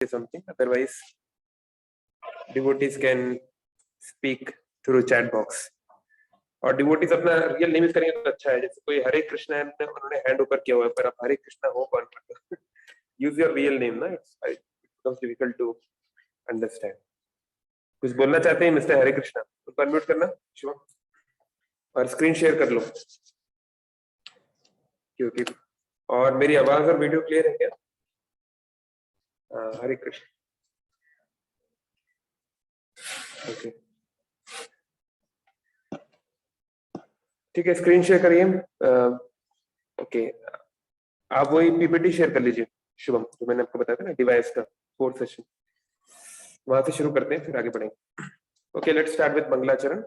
say something. Otherwise, devotees can speak through chat box. और devotees अपना real name use करेंगे तो अच्छा है. जैसे कोई हरे कृष्णा है, उन्होंने हैंड ऊपर किया हुआ है, पर आप हरे कृष्णा हो कौन? यूज योर रियल नेम ना. It's becomes difficult to understand. कुछ बोलना चाहते हैं मिस्टर हरे कृष्णा? उनको अनम्यूट करना शिवम और स्क्रीन शेयर कर लो. क्योंकि और मेरी आवाज और वीडियो क्लियर है क्या? हरे कृष्ण. ओके ठीक है, स्क्रीन शेयर करिए. ओके आप वही पीपीटी शेयर कर लीजिए शुभम, जो मैंने आपको बताया था ना, डिवाइस का 4th सेशन. वहां से शुरू करते हैं, फिर आगे बढ़ेंगे. ओके लेट्स स्टार्ट विद मंगलाचरण.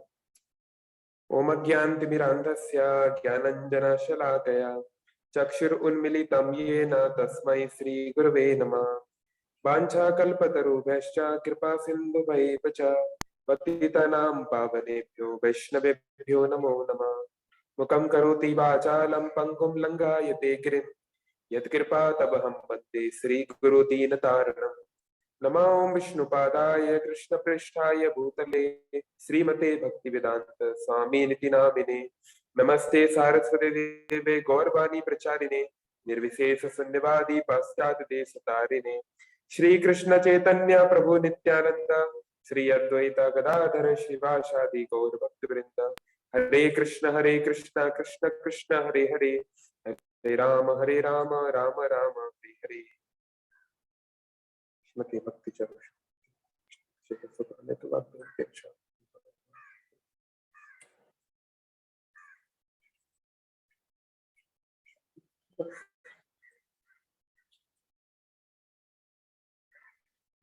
ओम अज्ञानतिमिरान्धस्य ज्ञानञ्जनशलाकया चक्षुरुन्मीलितं येन तस्मै श्रीगुरवे नमः. वाञ्छाकल्पतरुभ्यश्च कृपा सिन्धुभैव च पतितानां पावनेभ्यो वैष्णवेभ्यो नमो नमः. मुखं करोति वाचालं पङ्गुं लङ्घयते गिरिं यत्कृपातमहं वन्दे श्रीगुरुदीनतारिणम्. नमो विष्णुपादाय कृष्णपृष्ठाय भूतले श्रीमते भक्तिवेदांत स्वामिनिति नामिने. नमस्ते सारस्वती देवे गौरवाणी प्रचारिणे निर्विशेष शून्यवादी पाश्चात्य देशतारिणे. श्री कृष्ण चैतन्य प्रभु नित्यानंद श्री अद्वैत गदाधर श्रीवासादि गौर भक्तवृंद. हरे कृष्ण कृष्ण कृष्ण हरे हरे हरे राम राम राम हरे हरे. भक्ति चलो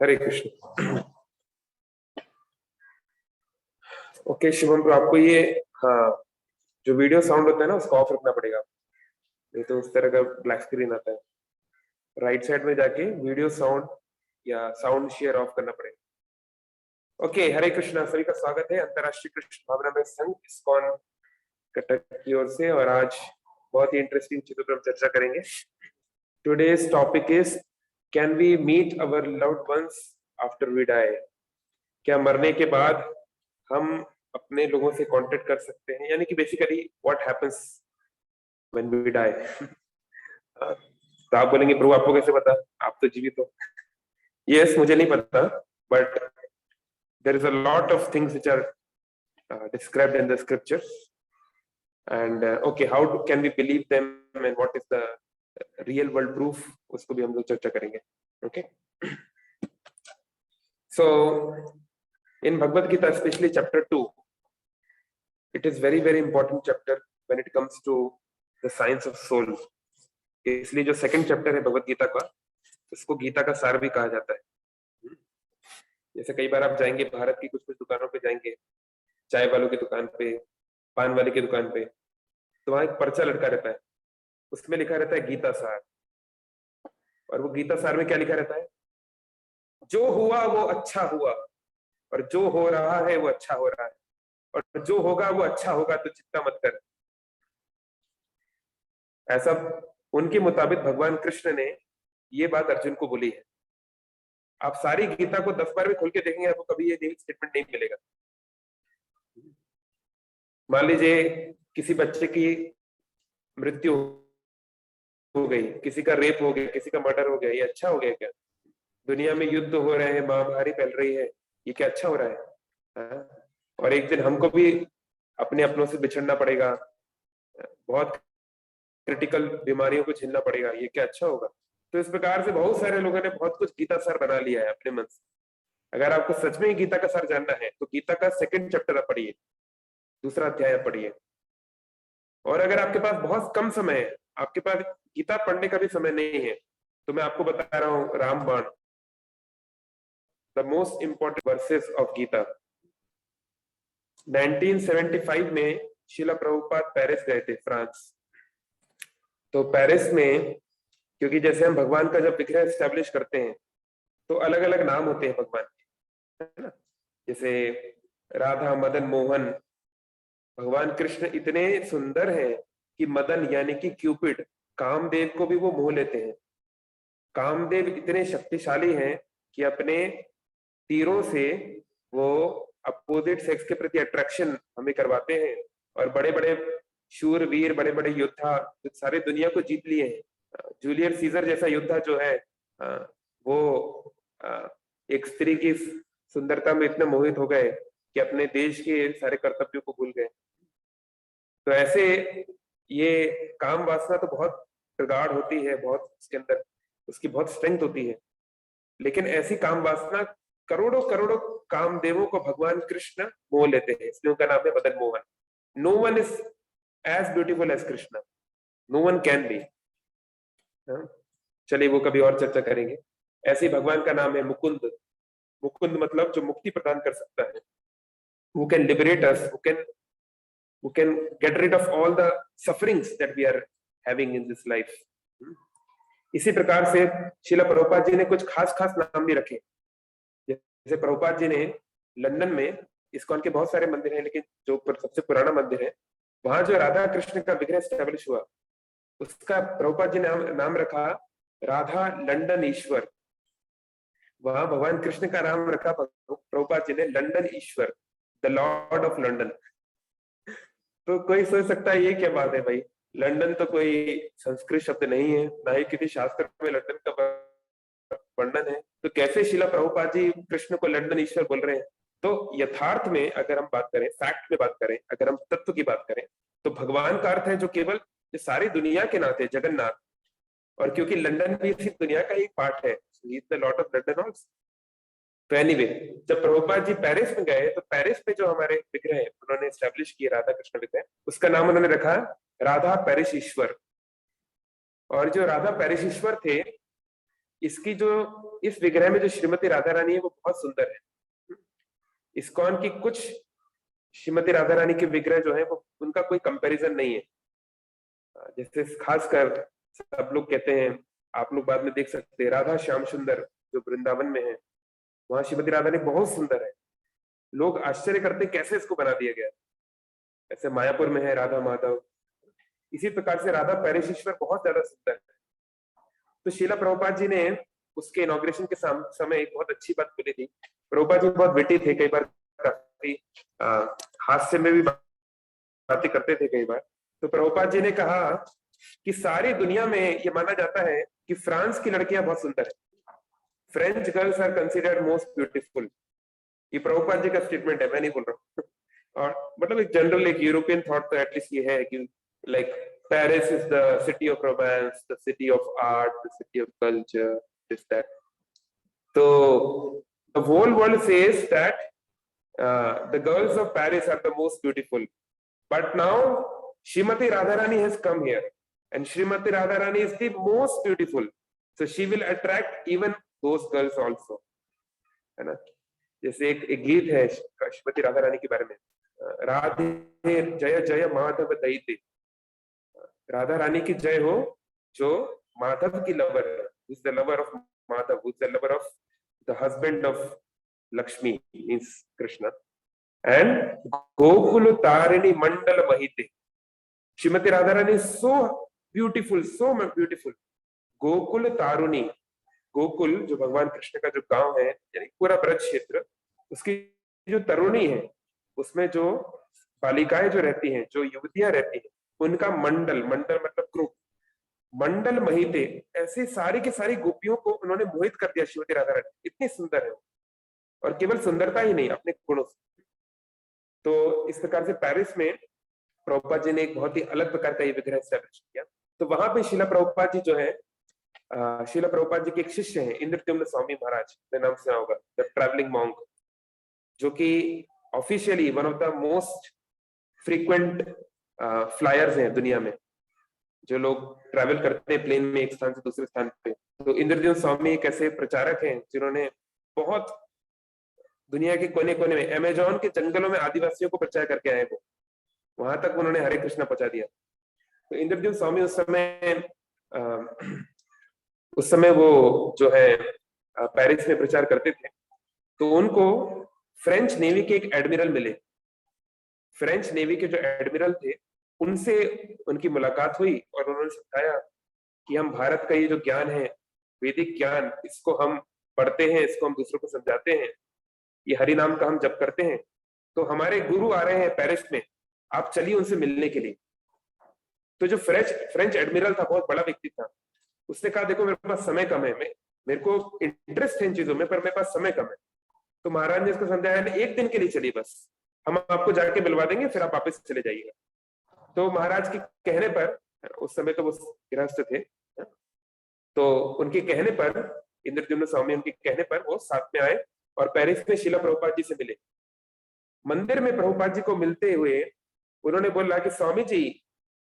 हरे कृष्ण. ओके शिवम, तो आपको ये हाँ जो वीडियो साउंड होता है ना उसको ऑफ रखना पड़ेगा, नहीं तो उस तरह का ब्लैक स्क्रीन आता है. राइट साइड में जाके वीडियो साउंड या साउंड शेयर ऑफ करना पड़ेगा. ओके हरे कृष्णा. सभी का स्वागत है अंतरराष्ट्रीय कृष्ण भावनामय संघ इस्कॉन कटक की ओर से. और आज बहुत ही इंटरेस्टिंग चीजों पर हम चर्चा करेंगे. Today's topic is can we meet our loved ones after we die. क्या मरने के बाद हम अपने लोगों से कांटेक्ट कर सकते हैं, यानी कि basically what happens when we die. तो आप बोलेंगे प्रभु आपको कैसे पता, आप तो जीवित हो. यस मुझे नहीं पता, but there is a lot of things which are described in the scriptures, and okay how can we believe them and what is the real world proof, उसको भी हम लोग चर्चा करेंगे. okay so in Bhagavad Gita especially chapter 2, it is very important chapter when it comes to the science of soul. इसलिए जो second chapter है भगवत गीता का, उसको गीता का सार भी कहा जाता है. जैसे कई बार आप जाएंगे भारत की कुछ दुकानों पे जाएंगे, चाय वालों की दुकान पे, पान वाले की दुकान पे, तो वहां एक पर्चा लटका रहता है, उसमें लिखा रहता है गीता सार. और वो गीता सार में क्या लिखा रहता है? जो हुआ वो अच्छा हुआ, और जो हो रहा है वो अच्छा हो रहा है, और जो होगा वो अच्छा होगा, तो चिंता मत कर. ऐसा उनके मुताबिक भगवान कृष्ण ने ये बात अर्जुन को बोली है. आप सारी गीता को 10 बार भी खोल के देखेंगे, आपको कभी ये स्टेटमेंट नहीं मिलेगा. मान लीजिए किसी बच्चे की मृत्यु हो गई, किसी का रेप हो गया, किसी का मर्डर हो गया, ये अच्छा हो गया क्या? दुनिया में युद्ध हो रहे हैं, महामारी फैल रही है, ये क्या अच्छा हो रहा है? और एक दिन हमको भी अपने अपनों से बिछड़ना पड़ेगा, बहुत क्रिटिकल बीमारियों को झेलना पड़ेगा, ये क्या अच्छा होगा? तो इस प्रकार से बहुत सारे लोगों ने बहुत कुछ गीता सार बना लिया है अपने मन से. अगर आपको सच में गीता का सार जानना है तो गीता का सेकंड चैप्टर आप पढ़िए, दूसरा अध्याय पढ़िए. और अगर आपके पास बहुत कम समय है, आपके पास गीता पढ़ने का भी समय नहीं है, तो मैं आपको बता रहा हूं रामबाण, the most important verses of Gita. 1975 में शिला प्रभुपाद पेरिस गए थे, फ्रांस. तो पेरिस में, क्योंकि जैसे हम भगवान का जब विग्रह एस्टेब्लिश करते हैं तो अलग अलग नाम होते हैं भगवान के, है ना. जैसे राधा मदन मोहन. भगवान कृष्ण इतने सुंदर हैं कि मदन यानी कि क्यूपिड, कामदेव को भी वो मोह लेते हैं. कामदेव इतने शक्तिशाली हैं कि अपने तीरों से वो अपोजिट सेक्स के प्रति अट्रैक्शन हमें करवाते हैं, और बड़े बड़े शूरवीर, बड़े बड़े योद्धा जो सारे दुनिया को जीत लिए हैं, जूलियस सीजर जैसा योद्धा जो है, वो एक स्त्री की सुंदरता में इतने मोहित हो गए कि अपने देश के सारे कर्तव्यों को भूल गए। तो ऐसे ये काम वासना तो बहुत प्रगाढ़ होती है, बहुत उसके अंदर उसकी बहुत स्ट्रेंथ होती है, लेकिन ऐसी काम वासना करोड़ों करोड़ों कामदेवों को भगवान कृष्ण मोह लेते हैं, इसलिए उनका नाम है Madan Mohan. No one is as beautiful as Krishna, no one can be. चलिए वो कभी और चर्चा करेंगे। ऐसे ही भगवान का नाम है मुकुंद। मुकुंद मतलब जो मुक्ति प्रदान कर सकता है, who can liberate us, who can get rid of all the sufferings that we are having in this life। इसी प्रकार से शिला प्रभुपाद जी ने कुछ खास खास नाम भी रखे। जैसे प्रभुपाद जी ने लंदन में इस्कॉन के बहुत सारे मंदिर हैं, लेकिन जो सबसे पुराना मंदिर है वहां जो राधा कृष्ण का विग्रह स्टैब्लिश हुआ, उसका प्रभुपाद जी ने नाम रखा राधा लंदन ईश्वर। वहां भगवान कृष्ण का नाम रखा प्रभुपाद जी ने London Ishwar, the Lord of London. तो कोई सोच सकता है ये क्या बात है भाई, लंदन तो कोई संस्कृत शब्द नहीं है, ना ही किसी शास्त्र में लंदन का वर्णन है, तो कैसे शिला प्रभुपाद जी कृष्ण को लंदन ईश्वर बोल रहे हैं। तो यथार्थ में अगर हम बात करें, फैक्ट में बात करें, अगर हम तत्व की बात करें, तो भगवान का अर्थ है जो केवल सारी दुनिया के नाथ है, जगन्नाथ। और क्योंकि लंदन भी इसी दुनिया का एक पार्ट है, the Lord of London also. तो एनीवे, जब प्रभुपाद जी पेरिस में गए तो पेरिस में जो हमारे विग्रह है उन्होंने एस्टेब्लिश किया राधा कृष्ण विग्रह, उसका नाम उन्होंने रखा राधा पेरिस ईश्वर। और जो राधा पेरिस ईश्वर थे, इसकी जो इस विग्रह में जो श्रीमती राधा रानी है वो बहुत सुंदर है। इस्कॉन की कुछ श्रीमती राधा रानी के विग्रह जो है वो उनका कोई कंपैरिजन नहीं है। जैसे खासकर सब लोग कहते हैं, आप लोग बाद में देख सकते हैं, राधा श्याम सुंदर जो वृंदावन में है, वहां श्रीमती राधा रानी बहुत सुंदर है। लोग आश्चर्य करते कैसे इसको बना दिया गया। ऐसे मायापुर में है राधा माधव, इसी प्रकार से राधा पेरिस बहुत ज्यादा सुंदर है। तो शीला प्रभुपाद जी ने उसके इनॉग्रेशन के समय एक बहुत अच्छी बात बोली थी। प्रभुपाद जी बहुत विटी थे, कई बार काफी हास्य में भी बातें करते थे कई बार। तो प्रभुपाद जी ने कहा कि सारी दुनिया में ये माना जाता है कि फ्रांस की लड़कियां बहुत सुंदर है, French girls are considered most beautiful. ये प्रभुपाद जी का स्टेटमेंट है, मैं नहीं बोल रहा हूँ। और मतलब एक जनरल एक यूरोपियन थॉट तो एटलीस्ट ये है कि like Paris is the city of romance, the city of art, the city of culture, this that. तो the whole world says that the girls of Paris are the most beautiful, but now Shrimati Radha Rani has come here and Srimati Radharani is the most beautiful, so she will attract even those girls also, है ना। जैसे एक गीत है श्रीमती राधा रानी के बारे में, राधे जय जय माधव दैते, राधा रानी की जय हो जो माधव की लवर है, who is the lover of Madhav, who is the lover of the husband of Lakshmi, means Krishna, and Gokul Tarini Mandal Mahite, Shrimati Radha Rani so beautiful, so beautiful. Gokul Taruni, Gokul जो भगवान कृष्ण का जो गांव है, यानी पूरा ब्रज क्षेत्र, उसकी जो तरुणी है, उसमें जो बालिकाएं जो रहती हैं, जो युवतियां रहती हैं, उनका मंडल, मंडल मतलब ग्रुप, मंडल महिते, ऐसे सारी की सारी गोपियों को उन्होंने मोहित कर दिया श्रीमती राधा रानी, इतनी सुंदर है। और केवल सुंदरता ही नहीं, अपने गुणों से। तो इस प्रकार से पेरिस में प्रभुपाद जी ने एक बहुत ही अलग प्रकार का ये विग्रह एस्टैब्लिश किया। तो वहां पे शिला प्रभुपाद जी जो है, शिला प्रभुपाद जी के एक शिष्य हैं इंद्रद्युम्न स्वामी महाराज, ने नाम सुना होगा, द ट्रैवलिंग मॉन्क, जो कि officially one of the most frequent flyers हैं दुनिया में, जो लोग ट्रैवल करते हैं प्लेन में एक स्थान से दूसरे स्थान पे। तो इंद्रद्युम्न स्वामी एक ऐसे प्रचारक हैं जिन्होंने बहुत दुनिया के कोने कोने में, अमेजोन के जंगलों में आदिवासियों को प्रचार करके आए, वो वहां तक उन्होंने हरे कृष्णा पहुंचा दिया। तो इंद्रद्युम्न स्वामी उस समय वो जो है पेरिस में प्रचार करते थे। तो उनको फ्रेंच नेवी के एक एडमिरल मिले, फ्रेंच नेवी के जो एडमिरल थे उनसे उनकी मुलाकात हुई, और उन्होंने समझाया कि हम भारत का ये जो ज्ञान है, वैदिक ज्ञान, इसको हम पढ़ते हैं, इसको हम दूसरों को समझाते हैं, ये हरि नाम का हम जप करते हैं। तो हमारे गुरु आ रहे हैं पेरिस में, आप चलिए उनसे मिलने के लिए। तो जो फ्रेंच एडमिरल था, बहुत बड़ा व्यक्ति था, उसने कहा देखो मेरे पास समय कम है, मेरे को इंटरेस्ट है इन चीजों में, पर मेरे पास समय कम है। तो महाराज ने इसको समझाया, एक दिन के लिए चलिए बस, हम आपको जाके मिलवा देंगे, फिर आप वापस चले जाइएगा। तो महाराज के कहने पर, उस समय तो वो गृहस्थ थे, तो उनके कहने पर, इंद्रद्युम्न स्वामी उनके कहने पर वो साथ में आए और पेरिस में शिला प्रभुपाद जी से मिले। मंदिर में प्रभुपाद जी को मिलते हुए उन्होंने बोला कि स्वामी जी,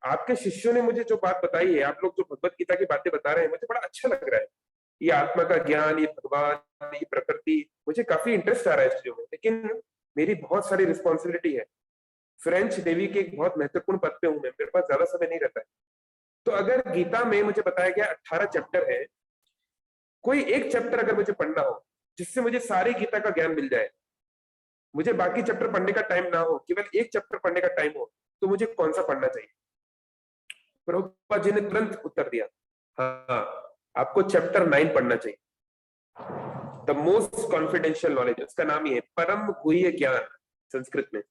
आपके शिष्यों ने मुझे जो बात बताई है, आप लोग जो भगवत गीता की बातें बता रहे हैं, मुझे बड़ा अच्छा लग रहा है। ये आत्मा का ज्ञान, ये भगवान, ये प्रकृति, मुझे काफी इंटरेस्ट आ रहा है इस चीजों में, लेकिन मेरी बहुत सारी रिस्पॉन्सिबिलिटी है। फ्रेंच नेवी के एक बहुत महत्वपूर्ण पद पे हूं मैं, मेरे पास ज्यादा समय नहीं रहता है। तो अगर गीता में मुझे बताया गया 18 चैप्टर है, कोई एक चैप्टर अगर मुझे पढ़ना हो जिससे मुझे सारी गीता का ज्ञान मिल जाए, मुझे बाकी चैप्टर पढ़ने का टाइम ना हो, केवल एक चैप्टर पढ़ने का टाइम हो, तो मुझे कौन सा पढ़ना चाहिए? प्रभुपाद जी ने तुरंत उत्तर दिया, हाँ, आपको चैप्टर 9 पढ़ना चाहिए, द मोस्ट कॉन्फिडेंशियल नॉलेज, उसका नाम ही है परम गुह्य ज्ञान संस्कृत में।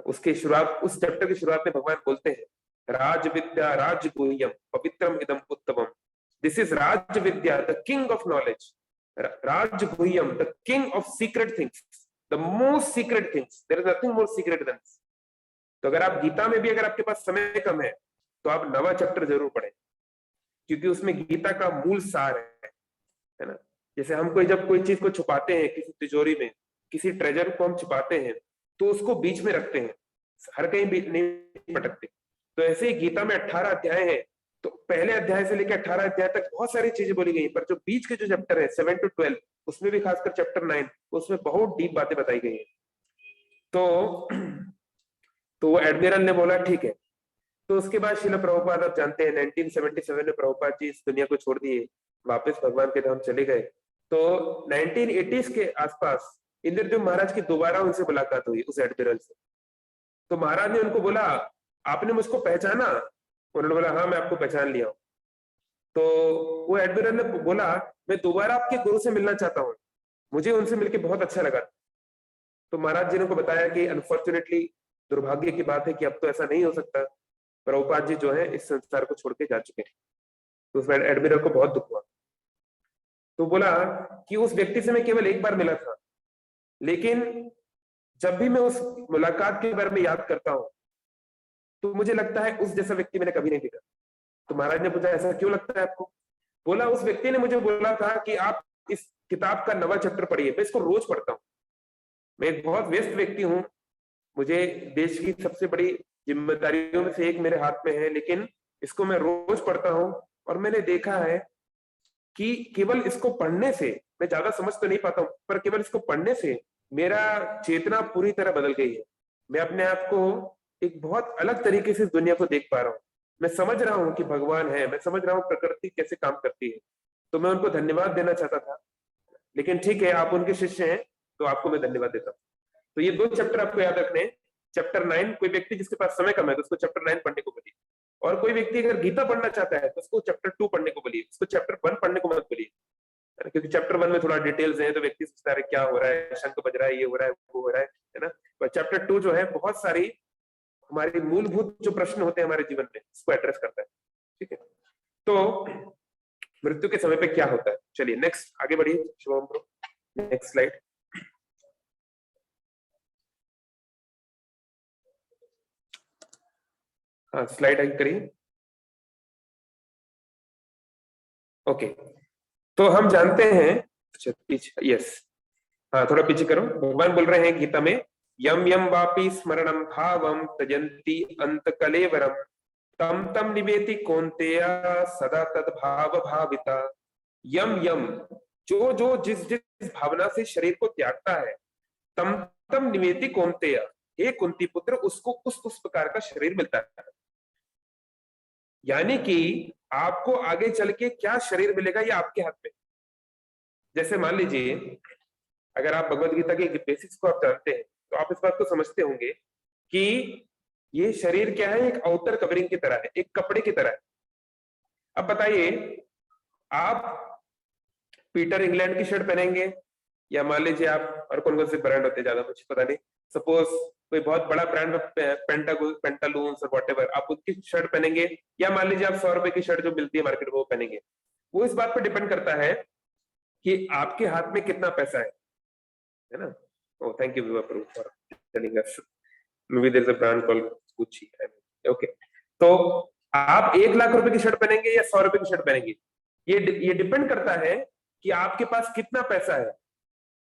उसके शुरुआत, उस चैप्टर की शुरुआत में भगवान बोलते हैं, राज विद्या राज गुह्यम पवित्रम इदम उत्तमम, दिस इज राज विद्या, द किंग ऑफ नॉलेज, राज गुह्यम, the king of secret things, the most secret things, there is nothing more secret than this. तो अगर आप गीता में भी, अगर आपके पास समय कम है, तो आप 9वां चैप्टर जरूर पढ़ें, क्योंकि उसमें गीता का मूल सार है ना। जैसे हम जब कोई चीज को छुपाते हैं किसी तिजोरी में, किसी ट्रेजर को हम छुपाते हैं, तो उसको बीच में रखते हैं, हर कहीं भी नहीं पटकते। तो ऐसे ही गीता में 18 अध्याय है, तो पहले अध्याय से लेकर 18 अध्याय तक बहुत सारी चीजें बोली गई, पर जो बीच के जो चैप्टर है 7 to 12, उसमें भी खासकर चैप्टर 9, उसमें बहुत डीप बातें बताई गई है। तो वो एडमिरल ने बोला ठीक है। तो उसके बाद शिला प्रभुपाद, आप जानते हैं 1977 में प्रभुपाद जी इस दुनिया को छोड़ दिए, वापस भगवान के धाम चले गए। तो 1980s के आसपास इंद्रद्युम्न महाराज की दोबारा उनसे मुलाकात हुई, उस एडमिरल से। तो महाराज ने उनको बोला, आपने मुझको पहचाना? उन्होंने बोला, हाँ मैं आपको पहचान लिया हूं। तो वो एडमिरल ने बोला, मैं दोबारा आपके गुरु से मिलना चाहता हूँ, मुझे उनसे मिलकर बहुत अच्छा लगा। तो महाराज जी ने उनको बताया कि अनफॉर्चुनेटली, दुर्भाग्य की बात है कि अब तो ऐसा नहीं हो सकता, प्रभुपाद जी जो है इस संसार को छोड़ के जा चुके हैं। तो उस एडमिरल को बहुत दुख हुआ। तो बोला कि उस व्यक्ति से मैं केवल एक बार मिला था, लेकिन जब भी मैं उस मुलाकात के बारे में याद करता हूं, तो मुझे लगता है उस जैसा व्यक्ति मैंने कभी नहीं देखा। तो महाराज ने पूछा, ऐसा क्यों लगता है आपको? बोला, उस व्यक्ति ने मुझे बोला था कि आप इस किताब का 9वां चैप्टर पढ़िए। मैं इसको रोज पढ़ता हूँ, मैं एक बहुत व्यस्त व्यक्ति हूँ, मुझे देश की सबसे बड़ी जिम्मेदारियों में से एक मेरे हाथ में है, लेकिन इसको मैं रोज पढ़ता हूँ। और मैंने देखा है कि केवल इसको पढ़ने से, मैं ज्यादा समझ तो नहीं पाता हूँ, पर केवल इसको पढ़ने से मेरा चेतना पूरी तरह बदल गई है। मैं अपने आप को एक बहुत अलग तरीके से इस दुनिया को देख पा रहा हूँ। मैं समझ रहा हूँ कि भगवान है, मैं समझ रहा हूँ प्रकृति कैसे काम करती है। तो मैं उनको धन्यवाद देना चाहता था, लेकिन ठीक है, आप उनके शिष्य हैं, तो आपको मैं धन्यवाद देता हूँ। तो ये 2 चैप्टर आपको याद रखने हैं। चैप्टर 9, कोई व्यक्ति जिसके पास समय कम है तो उसको चैप्टर 9 पढ़ने को बोलिए, और कोई व्यक्ति अगर गीता पढ़ना चाहता है तो उसको चैप्टर 2 पढ़ने को बोलिए, उसको चैप्टर 1 पढ़ने को मत बोलिए, क्योंकि चैप्टर 1 में थोड़ा डिटेल्स है, तो व्यक्ति सोचता है क्या हो रहा है, शंख बज रहा है, ये हो रहा है, वो हो रहा है ना। पर चैप्टर 2 जो है, बहुत सारी हमारी मूलभूत जो प्रश्न होते हैं हमारे जीवन में, उसको एड्रेस करता है। ठीक है, तो मृत्यु के समय पे क्या होता है, चलिए नेक्स्ट आगे बढ़िए शुभम ब्रो, नेक्स्ट स्लाइड। हाँ, स्लाइड आगे करिए। ओके, तो हम जानते हैं, अच्छा पीछे, यस, हाँ थोड़ा पीछे करो। भगवान बोल रहे हैं गीता में, यम यम वापी स्मरणम भावम तजंती अंत कलेवरम तम तम निवेति कौन्तेय सदा तद भाव भाविता। यम यम, जो जो जिस जिस भावना से शरीर को त्यागता है, तम तम निवेति कौन्तेय, हे कुंती पुत्र, उसको उस प्रकार का शरीर मिलता है। यानी कि आपको आगे चल के क्या शरीर मिलेगा, ये आपके हाथ में। जैसे मान लीजिए, अगर आप भगवत गीता के बेसिक्स को आप जानते हैं, तो आप इस बात को समझते होंगे कि ये शरीर क्या है, एक आउटर कवरिंग की तरह है, एक कपड़े की तरह है। अब बताइए, आप पीटर इंग्लैंड की शर्ट पहनेंगे, या मान लीजिए आप, और कौन कौन से ब्रांड होते हैं ज्यादा मुझे पता नहीं, सपोज कोई बहुत बड़ा ब्रांड पेंटालून्स और व्हाटएवर, आप उसकी शर्ट पहनेंगे, या मान लीजिए आप 100 रुपए की शर्ट जो मिलती है मार्केट में वो पहनेंगे। वो इस बात पर डिपेंड करता है कि आपके हाथ में कितना पैसा है ना। Oh thank you for telling us, maybe there is a brand called Gucci. Okay, तो आप 1 लाख रुपए की शर्ट पहनेंगे या 100 रुपए की शर्ट पहनेंगे, ये डिपेंड करता है कि आपके पास कितना पैसा है,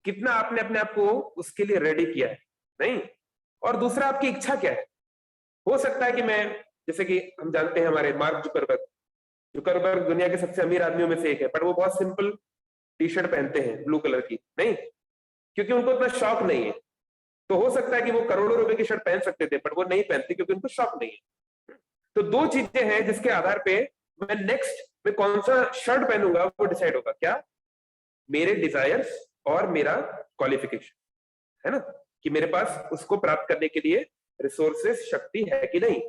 कितना आपने अपने आप को उसके लिए रेडी किया है, नहीं। और दूसरा आपकी इच्छा क्या है। हो सकता है कि मैं, जैसे कि हम जानते हैं हमारे मार्क जुकरबर्ग, जुकरबर्ग दुनिया के सबसे अमीर आदमियों में से एक है, पर वो बहुत सिंपल टी शर्ट पहनते हैं ब्लू कलर की, नहीं, क्योंकि उनको इतना शौक नहीं है। तो हो सकता है कि वो करोड़ों रुपए की शर्ट पहन सकते थे, पर वो नहीं पहनते क्योंकि उनको शौक नहीं है। तो दो चीजें हैं जिसके आधार पे मैं नेक्स्ट में कौन सा शर्ट पहनूंगा वो डिसाइड होगा, क्या, मेरे डिजायर्स और मेरा क्वालिफिकेशन, है ना, कि मेरे पास उसको प्राप्त करने के लिए रिसोर्सेस, शक्ति है कि नहीं।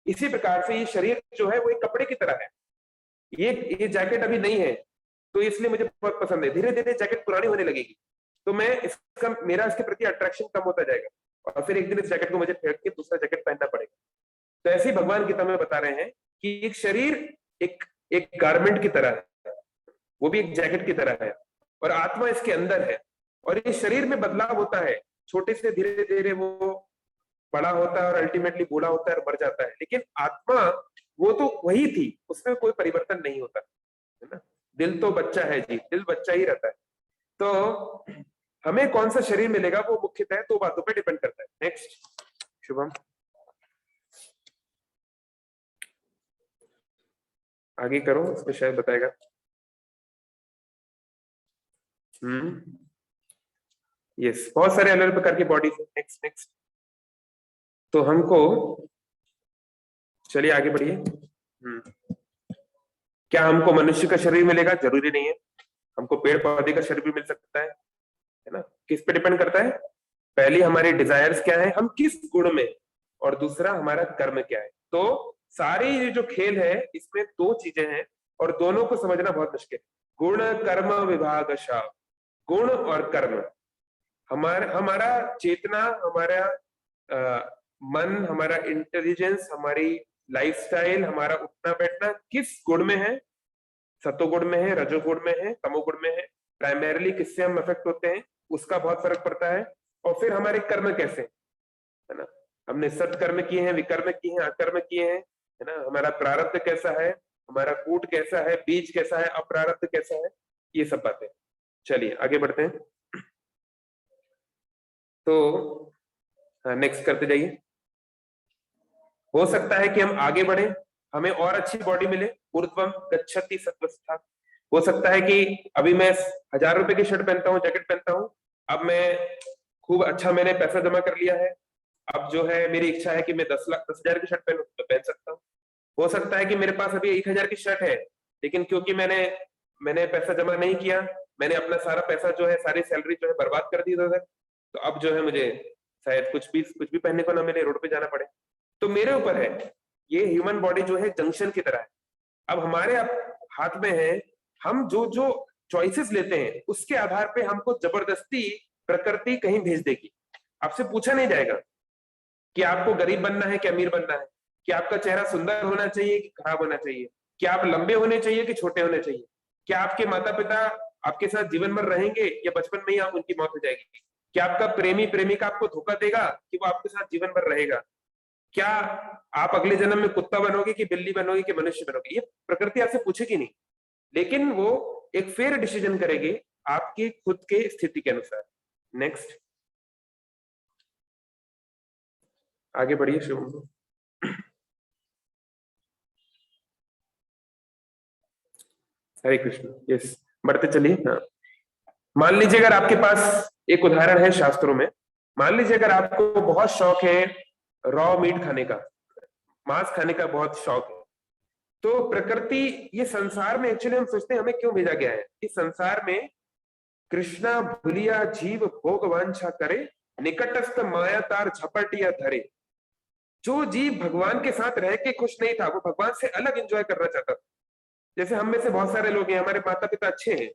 इसी प्रकार से ये शरीर जो है वो एक कपड़े की तरह है। ये जैकेट अभी नहीं है तो इसलिए मुझे बहुत पसंद है, धीरे धीरे जैकेट पुरानी होने लगेगी तो मैं इसका, मेरा इसके प्रति अट्रैक्शन कम होता जाएगा और फिर एक दिन इस जैकेट को मुझे फेंक के दूसरा जैकेट पहनना पड़ेगा। तो ऐसे ही भगवान गीता में बता रहे हैं कि एक शरीर एक एक गारमेंट की तरह है, वो भी एक जैकेट की तरह है, और आत्मा इसके अंदर है, और इस शरीर में बदलाव होता है, छोटे से धीरे धीरे वो बड़ा होता है और अल्टीमेटली बूढ़ा होता है और मर जाता है, लेकिन आत्मा वो तो वही थी, उसमें कोई परिवर्तन नहीं होता, है ना। दिल तो बच्चा है जी, दिल बच्चा ही रहता है। तो हमें कौन सा शरीर मिलेगा वो मुख्यतः दो बातों पे डिपेंड करता है। नेक्स्ट शुभम, आगे करो, उसमें शायद बताएगा। यस, बहुत सारे अलग अलग प्रकार की बॉडीज है। नेक्स्ट नेक्स्ट, तो हमको, चलिए आगे बढ़िए। क्या हमको मनुष्य का शरीर मिलेगा? जरूरी नहीं है, हमको पेड़ पौधे का शरीर भी मिल सकता है ना। किस पे डिपेंड करता है? पहली हमारे डिजायर्स क्या है, हम किस गुण में, और दूसरा हमारा कर्म क्या है। तो सारी ये जो खेल है इसमें दो चीजें हैं और दोनों को समझना बहुत मुश्किल है। गुण कर्म विभाग, गुण और कर्म, हमारा चेतना, हमारा मन, हमारा इंटेलिजेंस, हमारी लाइफस्टाइल, हमारा उठना बैठना किस गुण में है, सतोगुण में है, रजोगुण में है, तमोगुण में है, प्राइमरीली किससे हम अफेक्ट होते हैं उसका बहुत फर्क पड़ता है। और फिर हमारे कर्म कैसे, है ना, हमने सत्कर्म किए हैं, विकर्म किए हैं, अकर्म किए हैं, है ना, हमारा प्रारब्ध कैसा है, हमारा कूट कैसा है, बीज कैसा है, अप्रारब्ध कैसा है, ये सब बातें। चलिए आगे बढ़ते हैं। तो नेक्स्ट करते जाइए। हो सकता है कि हम आगे बढ़े, हमें और अच्छी बॉडी मिले, ऊर्ध्वम गच्छति सत्वस्था। हो सकता है कि अभी मैं 1000 रुपए की शर्ट पहनता हूँ, जैकेट पहनता हूँ, अब मैं खूब अच्छा, मैंने पैसा जमा कर लिया है, अब जो है मेरी इच्छा है कि मैं 10,000 की शर्ट पहनूं, तो पहन सकता हूँ। हो सकता है कि मेरे पास अभी 1000 की शर्ट है, लेकिन क्योंकि मैंने पैसा जमा नहीं किया, मैंने अपना सारा पैसा जो है, सारी सैलरी जो है बर्बाद कर दी इधर, तो अब जो है मुझे शायद कुछ भी पहनने को ना मिले, रोड पे जाना पड़े। तो मेरे ऊपर है, ये ह्यूमन बॉडी जो है जंक्शन की तरह है। अब हमारे हाथ में है, हम जो जो चॉइसेस लेते हैं उसके आधार पे हमको जबरदस्ती प्रकृति कहीं भेज देगी। आपसे पूछा नहीं जाएगा कि आपको गरीब बनना है कि अमीर बनना है, कि आपका चेहरा सुंदर होना चाहिए कि खराब होना चाहिए, कि आप लंबे होने चाहिए कि छोटे होने चाहिए, क्या आपके माता पिता आपके साथ जीवन भर रहेंगे या बचपन में ही आप उनकी मौत हो जाएगी, क्या आपका प्रेमी प्रेमिका आपको धोखा देगा कि वो आपके साथ जीवन भर रहेगा, क्या आप अगले जन्म में कुत्ता बनोगे कि बिल्ली बनोगे कि मनुष्य बनोगे, ये प्रकृति आपसे पूछेगी नहीं, लेकिन वो एक फेयर डिसीजन करेगी आपकी खुद के स्थिति के अनुसार। नेक्स्ट आगे बढ़िए शुभम। हरे कृष्ण। यस, बढ़ते चलिए। हाँ, मान लीजिए अगर आपके पास एक उदाहरण है शास्त्रों में, मान लीजिए अगर आपको बहुत शौक है रॉ मीट खाने का, मांस खाने का बहुत शौक है, तो प्रकृति, ये संसार में एक्चुअली हम सोचते हैं हमें क्यों भेजा गया है, इस संसार में कृष्णा भूलिया जीव भोग वांछा करे, निकटस्थ माया तार झपटिया धरे। जो जीव भगवान के साथ रह के खुश नहीं था, वो भगवान से अलग एंजॉय करना चाहता था। जैसे हम में से बहुत सारे लोग हैं, हमारे माता पिता अच्छे हैं,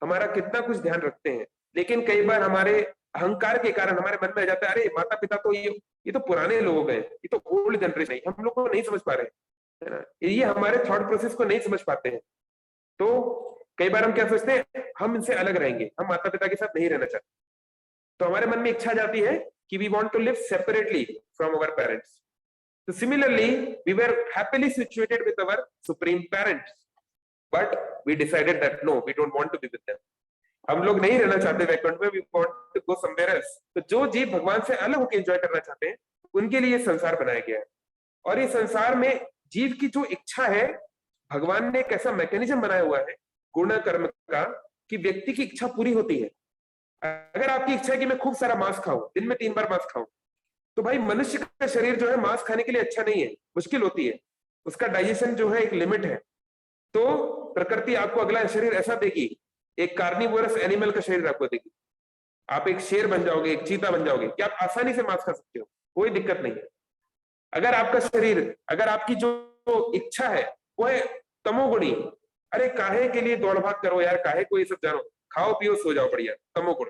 हमारा कितना कुछ ध्यान रखते हैं, लेकिन कई बार हमारे अहंकार के कारण हमारे मन में आ जाता है, अरे माता पिता तो ये तो पुराने लोग हैं, ये तो ओल्ड जनरेशन है, हम लोग को नहीं समझ पा रहे, है ना, ये हमारे थॉट प्रोसेस को नहीं समझ पाते हैं। तो कई बार हम क्या सोचते हैं, हम इनसे अलग रहेंगे, हम माता पिता के साथ नहीं रहना चाहते, तो हमारे मन में इच्छा जाती है कि we want to live separately from our parents. So similarly, we were happily situated with our supreme parents, but we decided that no, we don't want to be with them. हम लोग नहीं रहना चाहते वैकुंठ में, we want to go somewhere else. तो जो जीव भगवान से अलग होकर एंजॉय करना चाहते हैं, उनके लिए संसार बनाया गया है। और ये संसार में जीव की जो इच्छा है, भगवान ने एक ऐसा मैकेनिज्म बनाया हुआ है गुण कर्म का, कि व्यक्ति की इच्छा पूरी होती है। अगर आपकी इच्छा है कि मैं खूब सारा मांस खाऊं, दिन में 3 बार मांस खाऊं, तो भाई मनुष्य का शरीर जो है मांस खाने के लिए अच्छा नहीं है, मुश्किल होती है, उसका डाइजेशन जो है एक लिमिट है। तो प्रकृति आपको अगला शरीर ऐसा देगी, एक कार्निवोरस एनिमल का शरीर आपको देगी, आप एक शेर बन जाओगे, एक चीता बन जाओगे, कि आप आसानी से मांस खा सकते हो, कोई दिक्कत नहीं है। अगर आपका शरीर, अगर आपकी जो इच्छा है वो है तमोगुणी, अरे काहे के लिए दौड़ भाग करो यार, काहे को ये सब जानो, खाओ पियो सो जाओ बढ़िया, तमोगुण,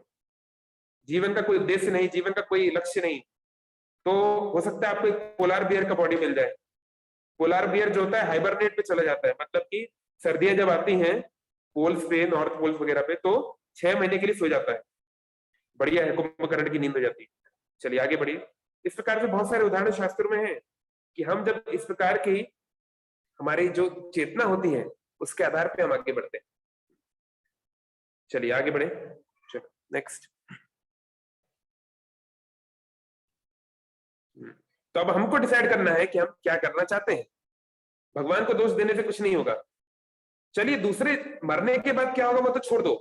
जीवन का कोई उद्देश्य नहीं, जीवन का कोई लक्ष्य नहीं, तो हो सकता है आपको एक पोलार बियर का बॉडी मिल जाए। पोलार बियर जो होता है हाइबरनेट पे चला जाता है, मतलब कि सर्दियां जब आती हैं पोल्स पे, नॉर्थ पोल्स वगैरह पे, तो 6 महीने के लिए सो जाता है, बढ़िया है, कुंभकर्ण की नींद हो जाती है। चलिए आगे बढ़िए। इस प्रकार से बहुत सारे उदाहरण शास्त्रों में हैं कि हम जब इस प्रकार की हमारी जो चेतना होती है उसके आधार पे हम आगे बढ़ते हैं। चलिए आगे बढ़े, चलो नेक्स्ट। तो अब हमको डिसाइड करना है कि हम क्या करना चाहते हैं, भगवान को दोष देने से कुछ नहीं होगा। चलिए दूसरे मरने के बाद क्या होगा वो तो छोड़ दो,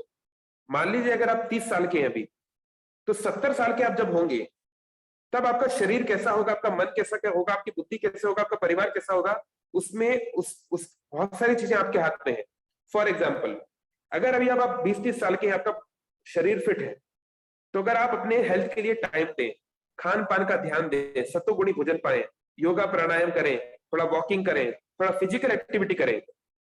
मान लीजिए अगर आप 30 साल के हैं अभी, तो 70 साल के आप जब होंगे तब आपका शरीर कैसा होगा, आपका मन कैसा क्या होगा, आपकी बुद्धि कैसे होगा, आपका परिवार कैसा होगा, उसमें उस बहुत सारी चीजें आपके हाथ में है। फॉर एग्जाम्पल, अगर अभी आप 20-30 साल के हैं, आपका शरीर फिट है, तो अगर आप अपने हेल्थ के लिए टाइम दें, खान पान का ध्यान दें, सत्वगुणी भोजन पाएं, योगा प्राणायाम करें, थोड़ा वॉकिंग करें, थोड़ा फिजिकल एक्टिविटी करें,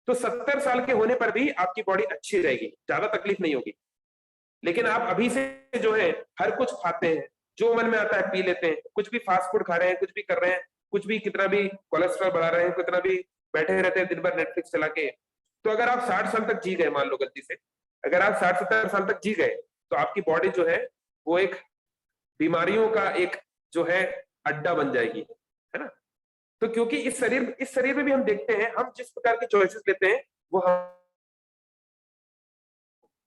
तो 70 साल के होने पर भी आपकी बॉडी अच्छी रहेगी, ज्यादा तकलीफ नहीं होगी। लेकिन आप अभी से जो है हर कुछ खाते हैं, जो मन में आता है पी लेते हैं, कुछ भी फास्ट फूड खा रहे हैं, कुछ भी कर रहे हैं, कुछ भी कितना भी कोलेस्ट्रॉल बढ़ा रहे हैं, कितना भी बैठे रहते हैं दिन भर नेटफ्लिक्स चला के, तो अगर आप 60 साल तक जी गए, मान लो गलती से अगर आप 60-70 साल तक जी गए, तो आपकी बॉडी जो है वो एक बीमारियों का एक जो है अड्डा बन जाएगी, है ना। तो क्योंकि इस शरीर में भी हम देखते हैं, हम जिस प्रकार के चॉइसेस लेते हैं वो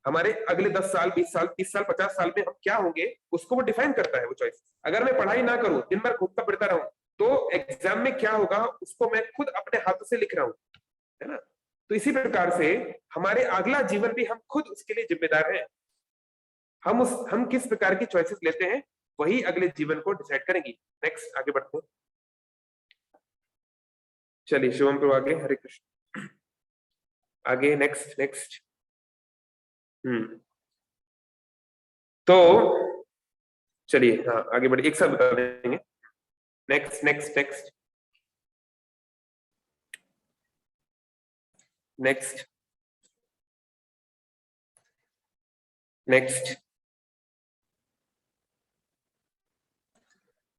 हमारे अगले 10 साल, 20 साल, 30 साल, 50 साल में हम क्या होंगे उसको वो डिफाइन करता है वो चॉइस। अगर मैं पढ़ाई ना करूं, दिन भर घूमता फिरता रहूं, तो एग्जाम में क्या होगा उसको मैं खुद अपने हाथों से लिख रहा हूं, है ना। तो इसी प्रकार से हमारे अगला जीवन भी हम खुद उसके लिए जिम्मेदार हैं। हम किस प्रकार की चॉइसेस लेते हैं वही अगले जीवन को डिसाइड करेंगी। नेक्स्ट आगे बढ़ते हैं। चलिए शिवम प्रभु आगे, हरे कृष्ण आगे, नेक्स्ट। तो चलिए हाँ आगे बढ़िए, एक साथ बता देंगे। नेक्स्ट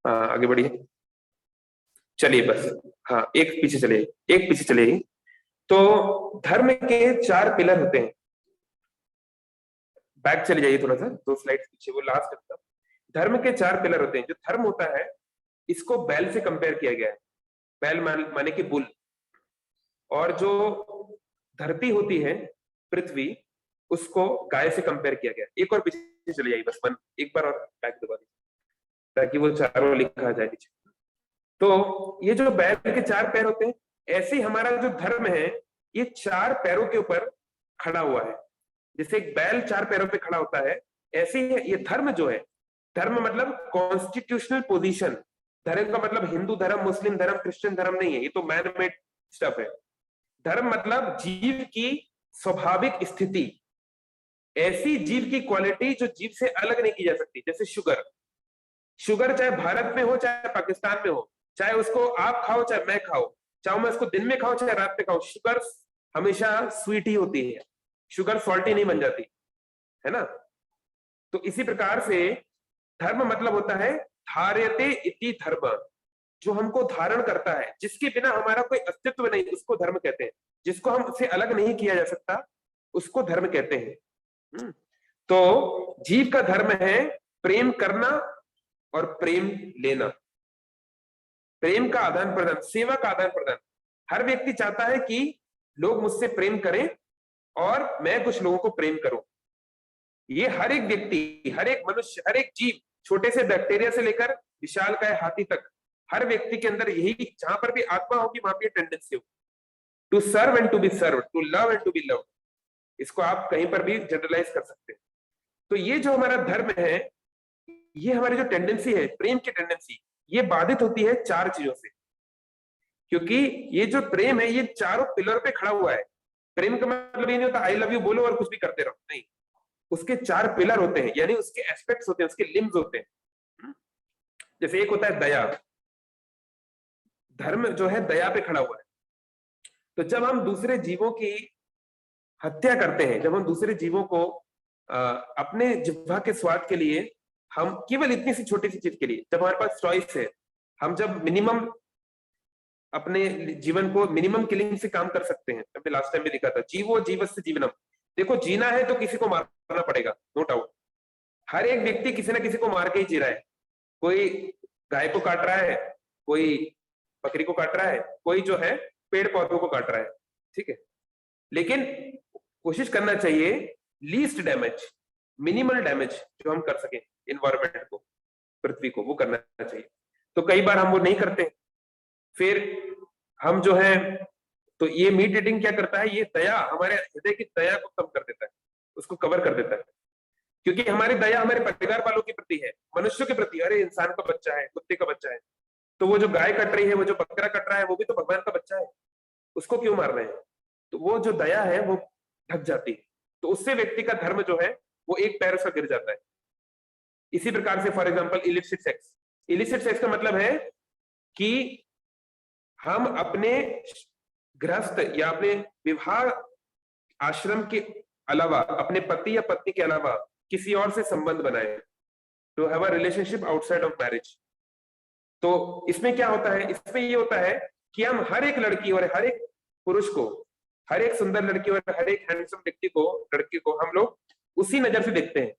हाँ आगे बढ़िए। चलिए बस, हाँ एक पीछे चलिए। तो धर्म के 4 पिलर होते हैं, बैक चले जाइए थोड़ा सा 2 स्लाइड्स पीछे, वो लास्ट तक। धर्म के 4 पिलर होते हैं। जो धर्म होता है इसको बैल से कंपेयर किया गया है, बैल माने कि बुल, और जो धरती होती है पृथ्वी, उसको गाय से कंपेयर किया गया। एक और पीछे चले जाइए बस, एक बार और बैक दबा दीजिए ताकि वो चारों लिखा जाए नीचे। तो ये जो बैल के 4 पैर होते हैं, ऐसे ही हमारा जो धर्म है ये 4 पैरों के ऊपर खड़ा हुआ है। जैसे एक बैल 4 पैरों पे खड़ा होता है, ऐसे ही ये धर्म जो है, धर्म मतलब कॉन्स्टिट्यूशनल पोजीशन। धर्म का मतलब हिंदू धर्म, मुस्लिम धर्म, क्रिश्चियन धर्म नहीं है, ये तो मैन मेड स्टफ है। धर्म मतलब जीव की स्वाभाविक स्थिति, ऐसी जीव की क्वालिटी जो जीव से अलग नहीं की जा सकती। जैसे शुगर चाहे भारत में हो चाहे पाकिस्तान में हो, चाहे उसको आप खाओ चाहे मैं खाओ, चाहे मैं उसको दिन में खाऊं चाहे रात में खाऊं, शुगर हमेशा स्वीट ही होती है, शुगर सॉल्टी नहीं बन जाती। है ना। तो इसी प्रकार से धर्म मतलब होता है धार्यते इति धर्म, जो हमको धारण करता है, जिसके बिना हमारा कोई अस्तित्व नहीं, उसको धर्म कहते हैं। जिसको हमसे अलग नहीं किया जा सकता, उसको धर्म कहते हैं। तो जीव का धर्म है प्रेम करना और प्रेम लेना, प्रेम का आदान प्रदान, सेवा का आदान प्रदान। हर व्यक्ति चाहता है कि लोग मुझसे प्रेम करें और मैं कुछ लोगों को प्रेम करूं। ये हर एक व्यक्ति, हर एक मनुष्य, हर एक जीव, छोटे से बैक्टीरिया से लेकर विशालकाय हाथी तक, हर व्यक्ति के अंदर यही, जहां पर भी आत्मा होगी वहां पर टेंडेंसी होगी to serve and to be serve, to love and to be love. इसको आप कहीं पर भी जनरलाइज कर सकते हैं। तो ये जो हमारा धर्म है, ये हमारी जो टेंडेंसी है, प्रेम की टेंडेंसी, ये बाधित होती है चार चीजों से। क्योंकि ये जो प्रेम है, ये चारों पिलर पे खड़ा हुआ है। प्रेम का मतलब ये नहीं होता आई लव यू बोलो और कुछ भी करते रहो, नहीं। उसके चार पिलर होते हैं, यानी उसके एस्पेक्ट्स होते हैं, उसके लिम्स होते हैं। जैसे एक होता है दया, धर्म जो है दया पे खड़ा हुआ है। तो जब हम दूसरे जीवों की हत्या करते हैं, जब हम दूसरे जीवों को अपने जिह्वा के स्वाद के लिए, हम केवल इतनी सी छोटी सी चीज के लिए, जब हमारे पास चॉइस है, हम जब मिनिमम अपने जीवन को मिनिमम किलिंग से काम कर सकते हैं। हमने लास्ट टाइम में लिखा था जीवो जीवस्य जीवनम। देखो जीना है तो किसी को मारना पड़ेगा, नो डाउट। हर एक व्यक्ति किसी ना किसी को मार के ही जी रहा है। कोई गाय को काट रहा है, कोई बकरी को काट रहा है, कोई जो है पेड़ पौधों को काट रहा है, ठीक है। लेकिन कोशिश करना चाहिए लीस्ट डैमेज, मिनिमल डैमेज जो हम कर सकें इन्वायरमेंट को, पृथ्वी को, वो करना चाहिए। तो कई बार हम वो नहीं करते, फिर हम जो है, तो ये मीट ईटिंग क्या करता है, ये दया, हमारे हृदय की दया को कम कर देता है, उसको कवर कर देता है। क्योंकि हमारी दया हमारे परिवार वालों के प्रति है, मनुष्यों के प्रति। अरे इंसान का बच्चा है, कुत्ते का बच्चा है, तो वो जो गाय कट रही है, वो जो बकरा कट रहा है, वो भी तो भगवान का बच्चा है, उसको क्यों मार रहे हैं। तो वो जो दया है वो ढक जाती है, तो उससे व्यक्ति का धर्म जो है वो एक पैर से गिर जाता है। इसी प्रकार से for example illicit sex, illicit sex का मतलब है कि हम अपने गृहस्थ या अपने विवाह आश्रम के अलावा, अपने पति या पत्नी के अलावा किसी और से संबंध बनाए, to have a relationship outside of marriage. तो इसमें क्या होता है, इसमें ये होता है कि हम हर एक लड़की और हर एक पुरुष को, हर एक सुंदर लड़की और हर एक हैंडसम व्यक्ति को, लड़की को हम लोग उसी नजर से देखते हैं,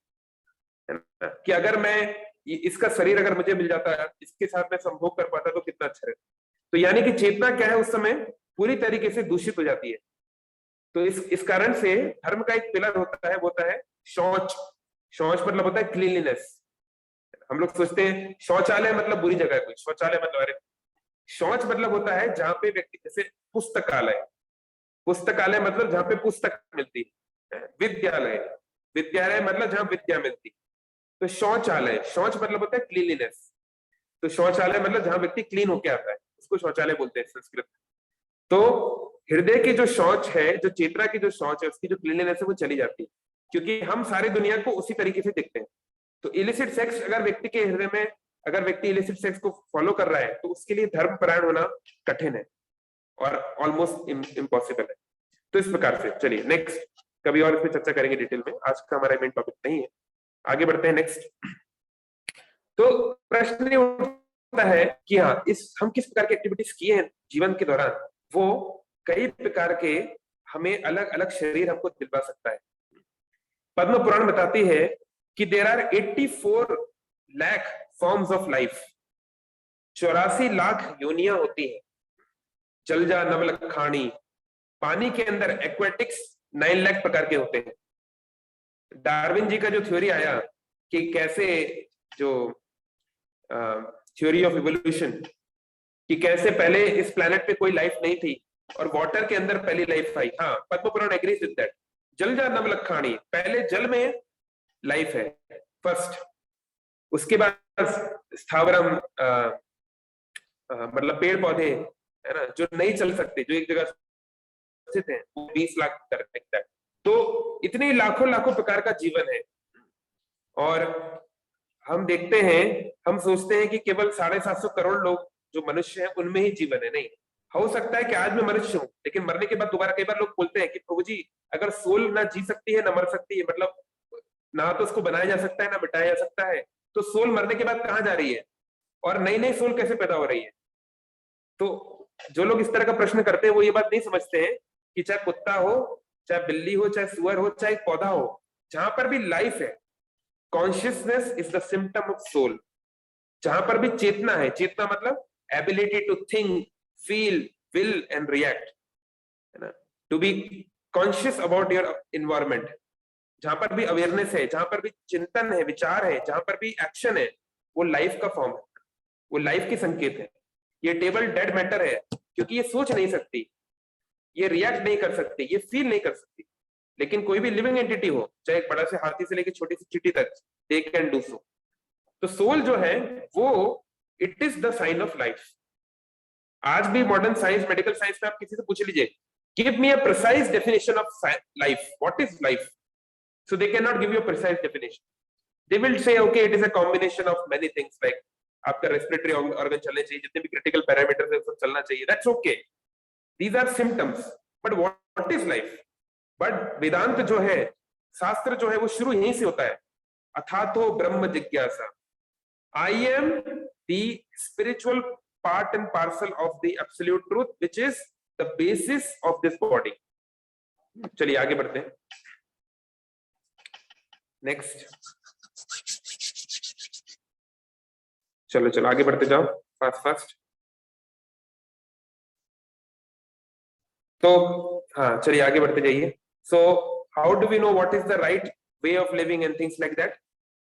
है ना? कि अगर मैं इसका शरीर अगर मुझे मिल जाता है, इसके साथ मैं संभोग कर पाता तो कितना अच्छा है। तो यानी कि चेतना क्या है उस समय पूरी तरीके से दूषित हो जाती है। तो इस कारण से धर्म का एक पिलर होता है, वो होता है शौच। शौच मतलब होता है क्लीनलीनेस। हम लोग सोचते हैं शौचालय मतलब बुरी जगह है कोई, शौचालय मतलब, अरे शौच मतलब होता है जहां पे व्यक्ति, जैसे पुस्तकालय, पुस्तकालय मतलब जहां पे पुस्तक मिलती है। विद्यालय, विद्यालय मतलब जहां विद्या मिलती। तो शौचालय, शौच मतलब होता है क्लीनलीनेस। तो शौचालय मतलब जहां व्यक्ति क्लीन होके आता है, उसको शौचालय बोलते हैं संस्कृत। तो हृदय की जो शौच है, जो चेतना की जो शौच है, उसकी जो क्लीनलीनेस है वो चली जाती है, क्योंकि हम सारी दुनिया को उसी तरीके से देखते हैं। तो इलिसिट सेक्स अगर व्यक्ति के हृदय में, अगर व्यक्ति इलिसिट सेक्स को फॉलो कर रहा है, तो उसके लिए धर्मपरायण होना कठिन है और ऑलमोस्ट इम्पॉसिबल है। तो इस प्रकार से चलिए नेक्स्ट, कभी और इसमें चर्चा करेंगे डिटेल में, आज का हमारा मेन टॉपिक नहीं है। आगे बढ़ते हैं नेक्स्ट। तो प्रश्न उठता है कि हाँ, हम किस प्रकार की एक्टिविटीज किए हैं जीवन के दौरान, वो कई प्रकार के हमें अलग अलग शरीर हमको दिलवा सकता है। पद्म पुराण बताती है कि there are 84 lakh forms of life, 84 lakh योनियां होती है। जलजा नवलखाणी, पानी के अंदर एक्वेटिक्स 9 लाख प्रकार के होते हैं। डार्विन जी का जो थ्योरी आया कि कैसे, जो थ्योरी ऑफ इवोल्यूशन, कि कैसे पहले इस प्लेनेट पे कोई लाइफ नहीं थी और वाटर के अंदर पहली लाइफ आई। हाँ, Padma Purana agrees with that. Jalaja नवलखाणी, पहले जल में लाइफ है फर्स्ट, उसके बाद स्थावरम, मतलब पेड़ पौधे, है ना, जो नहीं चल सकते, जो एक जगह स्थित हैं, वो 20 लाख तक। तो इतने लाखों लाखों प्रकार का जीवन है। और हम देखते हैं, हम सोचते हैं कि केवल 750 करोड़ लोग जो मनुष्य हैं उनमें ही जीवन है। नहीं, हो सकता है कि आज मैं मनुष्य हूं, लेकिन मरने के बाद दोबारा, कई बार लोग बोलते हैं कि प्रभु जी, अगर सोल ना जी सकती है ना मर सकती है, मतलब ना तो उसको बनाया जा सकता है ना मिटाया जा सकता है, तो सोल मरने के बाद कहाँ जा रही है और नई नई सोल कैसे पैदा हो रही है? तो जो लोग इस तरह का प्रश्न करते हैं वो ये बात नहीं समझते हैं कि चाहे कुत्ता हो, चाहे बिल्ली हो, चाहे सुअर हो, चाहे पौधा हो, जहां पर भी लाइफ है, consciousness is the symptom of soul. जहां पर भी चेतना है, चेतना मतलब ability to think, feel, will and react, है ना, to be conscious about your environment, जहां पर भी अवेयरनेस है, जहां पर भी चिंतन है, विचार है, जहां पर भी एक्शन है, वो लाइफ का फॉर्म है, वो लाइफ की संकेत है। ये टेबल डेड मैटर है क्योंकि ये सोच नहीं सकती, ये रिएक्ट नहीं कर सकती, ये फील नहीं कर सकती। लेकिन कोई भी लिविंग एंटिटी हो, चाहे एक बड़ा से हाथी से लेकर छोटी सी चींटी तक, दे कैन डू सो। तो सोल जो है वो it is the sign of life. आज भी मॉडर्न साइंस, मेडिकल साइंस में आप किसी से पूछ लीजिए, give me a precise definition of life, what is life, so they cannot give you a precise definition. They will say okay, it is a combination of many things, like आपका respiratory organ चलने चाहिए, जितने भी critical parameters है सब चलना चाहिए, that's okay, these are symptoms, but what is life? But Vedanta जो है, शास्त्र जो है, वो शुरू यहीं से होता है, अथातो ब्रह्म जिज्ञासा, I am the spiritual part and parcel of the absolute truth which is the basis of this body. चलिए आगे बढ़ते हैं, नेक्स्ट, चलो चलो आगे बढ़ते जाओ फास्ट फास्ट। तो हाँ चलिए आगे बढ़ते जाइए। So how do we know what is the right way of living and things like that?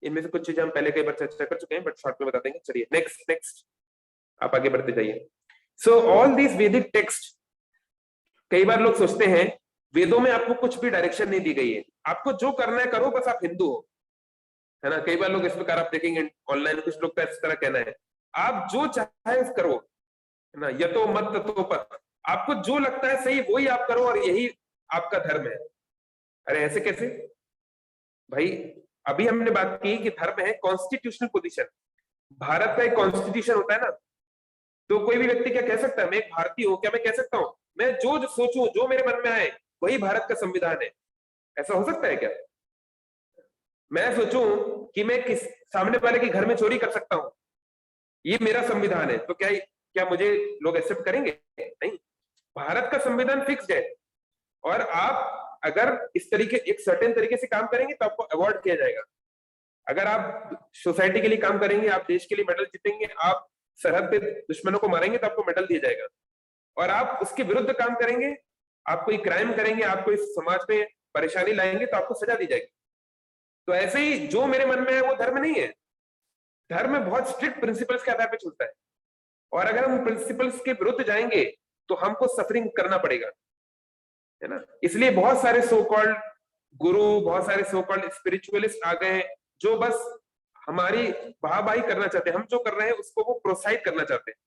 इनमें से कुछ चीजें हम पहले कई बार चर्चा कर चुके हैं, बट शॉर्ट में बता देंगे। चलिए नेक्स्ट नेक्स्ट, आप आगे बढ़ते जाइए। सो ऑल दीज वैदिक टेक्स्ट, कई बार लोग सोचते हैं वेदों में आपको कुछ भी डायरेक्शन नहीं दी गई है, आपको जो करना है करो, बस आप हिंदू हो, है ना। कई बार लोग इस प्रकार आप देखेंगे ऑनलाइन, कुछ लोग का इस तरह कहना है, आप जो चाहे करो, है ना, यतो मत ततो पथ, आपको जो लगता है सही वही आप करो और यही आपका धर्म है। अरे ऐसे कैसे भाई? अभी हमने बात की कि धर्म है कॉन्स्टिट्यूशनल पोजीशन, भारत का एक कॉन्स्टिट्यूशन होता है ना, तो कोई भी व्यक्ति क्या कह सकता है, मैं एक भारतीय हूं, क्या मैं कह सकता हूं मैं जो सोचूं, जो मेरे मन में आए वही भारत का संविधान है? ऐसा हो सकता है क्या? मैं सोचूं कि मैं किस सामने वाले के घर में चोरी कर सकता हूं, ये मेरा संविधान है, तो क्या मुझे लोग एक्सेप्ट करेंगे? नहीं, भारत का संविधान फिक्स्ड है, और आप अगर इस तरीके, एक सर्टेन तरीके से काम करेंगे तो आपको अवार्ड किया जाएगा। अगर आप सोसाइटी के लिए काम करेंगे, आप देश के लिए मेडल जीतेंगे, आप सरहद पे दुश्मनों को मारेंगे तो आपको मेडल दिया जाएगा, और आप उसके विरुद्ध काम करेंगे, आप कोई क्राइम करेंगे, आप कोई समाज में परेशानी लाएंगे तो आपको सजा दी जाएगी। तो ऐसे ही जो मेरे मन में है वो धर्म नहीं है। धर्म बहुत स्ट्रिक्ट प्रिंसिपल्स के आधार पर चलता है, और अगर हम प्रिंसिपल्स के विरुद्ध जाएंगे तो हमको सफरिंग करना पड़ेगा, है ना। इसलिए बहुत सारे सो कॉल्ड गुरु, बहुत सारे सो कॉल्ड स्पिरिचुअलिस्ट आ गए हैं जो बस हमारी वाहवाही करना चाहते हैं, हम जो कर रहे हैं उसको वो प्रोत्साहित करना चाहते हैं,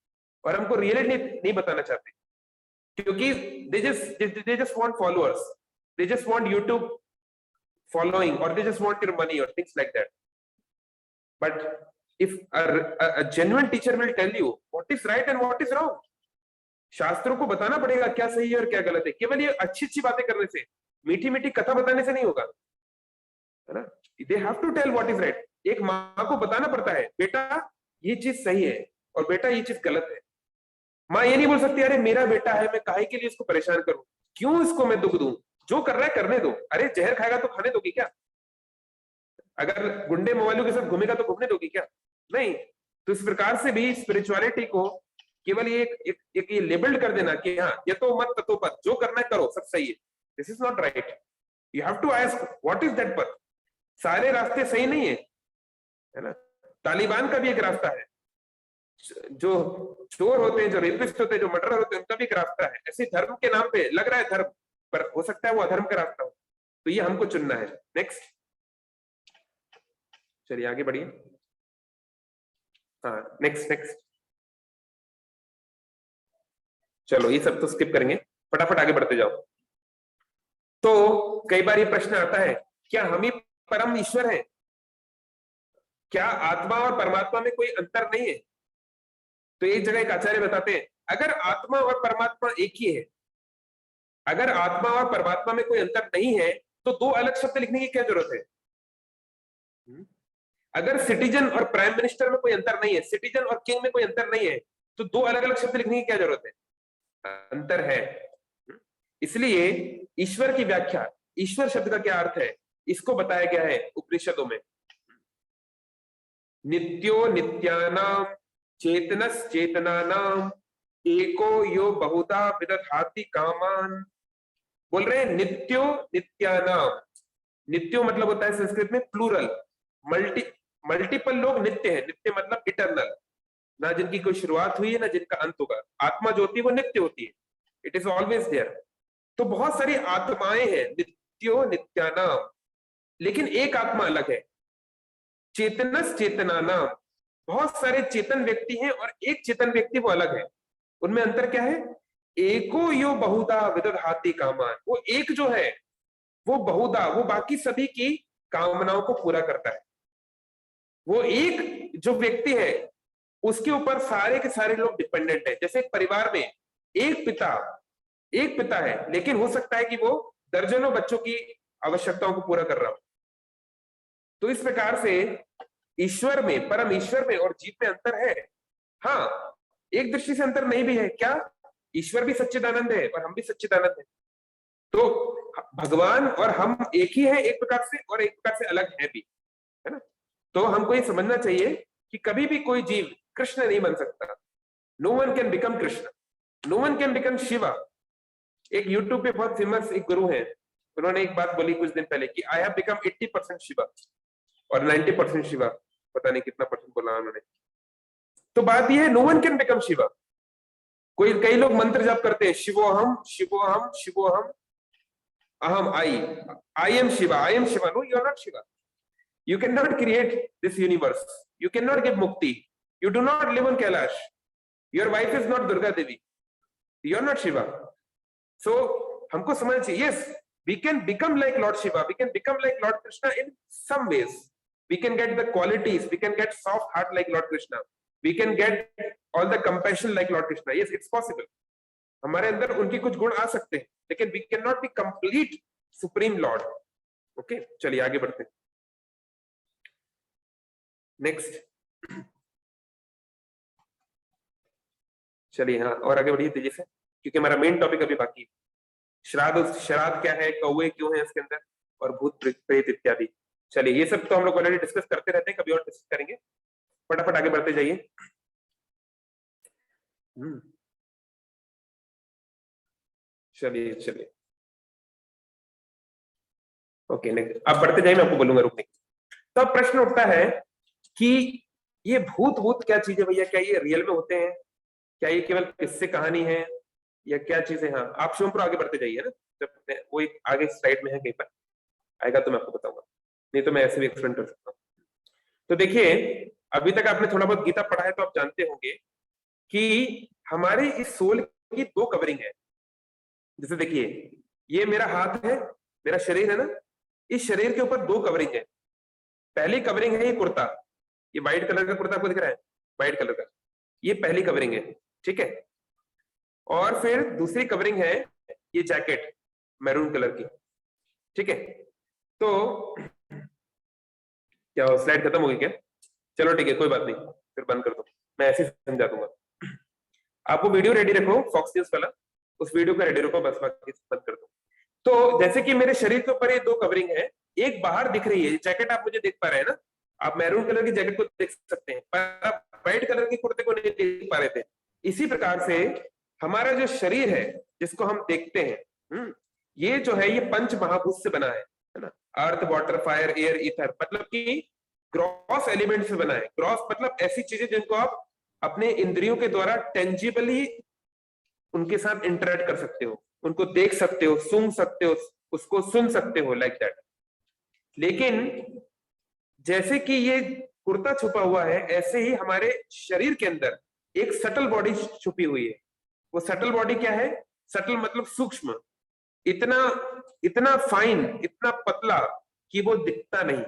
और हमको रियलिटी नहीं बताना चाहते, क्योंकि they just want followers, they just want YouTube following, or they just want your money or things like that. But if a genuine teacher will tell you what is right and what is wrong, शास्त्रों को बताना पड़ेगा क्या सही है और क्या गलत है। केवल ये अच्छी अच्छी बातें करने से, मीठी मीठी कथा बताने से नहीं होगा, है ना। They have to tell what is right. एक माँ को बताना पड़ता है, बेटा ये चीज सही है और बेटा ये चीज गलत है। माँ ये नहीं बोल सकती अरे मेरा बेटा है, मैं काहे के लिए इसको परेशान करूं, क्यों इसको मैं दुख दूं, जो कर रहा है करने दो। अरे जहर खाएगा तो खाने दोगी क्या? अगर गुंडे मोबाइलों के साथ घूमेगा तो घूमने दोगी क्या? नहीं। तो इस प्रकार से भी स्पिरिचुअलिटी को केवल ये एक ये लेबल्ड कर देना कि हाँ ये तो मत ततो पथ, जो करना है करो, सब सही है, this is not right. You have to ask what is that path. सारे रास्ते सही नहीं है ना। तालिबान का भी एक रास्ता है, जो चोर होते हैं, जो रेपिस्ट होते हैं, जो मर्डरर होते हैं, उनका भी एक रास्ता है। ऐसे धर्म के नाम पे लग रहा है धर्म, पर हो सकता है वो अधर्म का रास्ता हो, तो ये हमको चुनना है। नेक्स्ट, चलिए आगे बढ़िए। हाँ नेक्स्ट नेक्स्ट, चलो ये सब तो स्किप करेंगे, फटाफट आगे बढ़ते जाओ। तो कई बार ये प्रश्न आता है, क्या हम ही परम ईश्वर हैं? क्या आत्मा और परमात्मा में कोई अंतर नहीं है? तो एक जगह एक आचार्य बताते हैं, अगर आत्मा और परमात्मा एक ही है, अगर आत्मा और परमात्मा में कोई अंतर नहीं है, तो दो अलग शब्द लिखने की क्या जरूरत है? अगर सिटीजन और प्राइम मिनिस्टर में कोई अंतर नहीं है, सिटीजन और किंग में कोई अंतर नहीं है, तो दो अलग अलग शब्द लिखने की क्या जरूरत है? अंतर है। इसलिए ईश्वर की व्याख्या, ईश्वर शब्द का क्या अर्थ है, इसको बताया गया है उपनिषदों में। नित्यो नित्यानाम चेतनस चेतनानाम एको यो बहुधा विदधाति कामान। बोल रहे हैं नित्यो नित्यानाम। नित्यो मतलब होता है संस्कृत में प्लूरल, मल्टीपल लोग नित्य है। नित्य मतलब इटर्नल, ना जिनकी कोई शुरुआत हुई है ना जिनका अंत होगा। आत्मा जो होती है वो नित्य होती है, इट इज ऑलवेज देयर। तो बहुत सारी आत्माएं हैं, नित्यो नित्यानाम, लेकिन एक आत्मा अलग है, चेतनस चेतनानाम। बहुत सारे चेतन व्यक्ति हैं और एक चेतन व्यक्ति वो अलग है। उनमें अंतर क्या है? एको यो बहुधा विदधाति कामान। वो एक जो है वो बहुधा, वो बाकी सभी की कामनाओं को पूरा करता है। वो एक जो व्यक्ति है उसके ऊपर सारे के सारे लोग डिपेंडेंट है। जैसे एक परिवार में एक पिता है, लेकिन हो सकता है कि वो दर्जनों बच्चों की आवश्यकताओं को पूरा कर रहा हो। तो इस प्रकार से ईश्वर में, परम ईश्वर में और जीव में अंतर है। हाँ, एक दृष्टि से अंतर नहीं भी है। क्या? ईश्वर भी सच्चिदानंद है और हम भी सच्चिदानंद है। तो भगवान और हम एक ही है एक प्रकार से, और एक प्रकार से अलग है भी, है ना। तो हमको ये समझना चाहिए कि कभी भी कोई जीव कृष्ण नहीं बन सकता। No one can become Krishna, no one can become Shiva. एक यूट्यूब पे बहुत फेमस एक गुरु है, उन्होंने एक बात बोली कुछ दिन पहले कि आई हैव बिकम 80% शिवा और 90% शिवा, पता नहीं कितना परसेंट बोला उन्होंने। तो बात यह है, no one can become Shiva. कई लोग मंत्र जाप करते हैं, शिवोहम शिवोहम शिवोहम अहम I am Shiva, I am Shiva. No, you are not Shiva. You cannot create this universe. You cannot give mukti. You do not live on Kailash. Your wife is not Durga Devi. You are not Shiva. So हमको समझना चाहिए, yes, we can become like Lord Shiva. We can become like Lord Krishna in some ways. We can get the qualities. We can get soft heart like Lord Krishna. We can get all the compassion like Lord Krishna. Yes, it's possible. हमारे अंदर उनके कुछ गुण आ सकते हैं, लेकिन we cannot be complete supreme Lord. Okay, चलिए आगे बढ़ते हैं। नेक्स्ट, चलिए हाँ, और आगे बढ़िए तेजी से, क्योंकि हमारा मेन टॉपिक अभी बाकी है। श्राद्ध क्या है, कौवे क्यों है इसके अंदर, और भूत प्रेत इत्यादि। चलिए, ये सब तो हम लोग ऑलरेडी डिस्कस करते रहते हैं, कभी और डिस्कस करेंगे। फटाफट आगे बढ़ते जाइए। चलिए ओके, नेक्स्ट आप बढ़ते जाइए, मैं आपको बोलूंगा रुकने। तो अब प्रश्न उठता है कि ये भूत क्या चीज है भैया? क्या ये रियल में होते हैं? क्या ये केवल किस्से कहानी है या क्या चीजें? हाँ, आप शिवम पर आगे बढ़ते जाइए ना, जब वो एक आगे स्लाइड में है, कहीं पर आएगा तो मैं आपको बताऊंगा, नहीं तो मैं ऐसे भी एक्सप्लेन कर सकता हूँ। तो देखिए, अभी तक आपने थोड़ा बहुत गीता पढ़ा है तो आप जानते होंगे कि हमारे इस सोल की दो कवरिंग है। जैसे देखिए, ये मेरा हाथ है, मेरा शरीर है ना, इस शरीर के ऊपर दो कवरिंग है। पहली कवरिंग है ये कुर्ता, ये व्हाइट कलर का कुर्ता आपको दिख रहा है, व्हाइट कलर का, ये पहली कवरिंग है, ठीक है। और फिर दूसरी कवरिंग है ये जैकेट मैरून कलर की, ठीक है। तो क्या स्लाइड खत्म हो गई क्या? चलो ठीक है, कोई बात नहीं, फिर बंद कर दो, मैं ऐसे समझा दूंगा। आप वो वीडियो रेडी रखो, फॉक्स न्यूज वाला, उस वीडियो का रेडी रखो, बस बाकी बंद कर दो। तो जैसे कि मेरे शरीर के ऊपर ये दो कवरिंग है, एक बाहर दिख रही है, जैकेट आप मुझे देख पा रहे हैं ना, आप मैरून कलर की जैकेट को देख सकते हैं, पर आप व्हाइट कलर के कुर्ते को नहीं देख पा रहे थे। इसी प्रकार से हमारा जो शरीर है जिसको हम देखते हैं, ये जो है ये पंच महाभूत से बना है ना, earth water fire air ether, मतलब कि ग्रॉस एलिमेंट से बना है। ग्रॉस मतलब ऐसी चीजें जिनको आप अपने इंद्रियों के द्वारा टेंजिबली उनके साथ इंटरेक्ट कर सकते हो, उनको देख सकते हो, सूंघ सकते हो, उसको सुन सकते हो, लाइक दैट। लेकिन जैसे कि ये कुर्ता छुपा हुआ है, ऐसे ही हमारे शरीर के अंदर एक सटल बॉडी छुपी हुई है। वो सटल बॉडी क्या है? सटल मतलब सूक्ष्म, इतना फाइन, इतना पतला कि वो दिखता नहीं,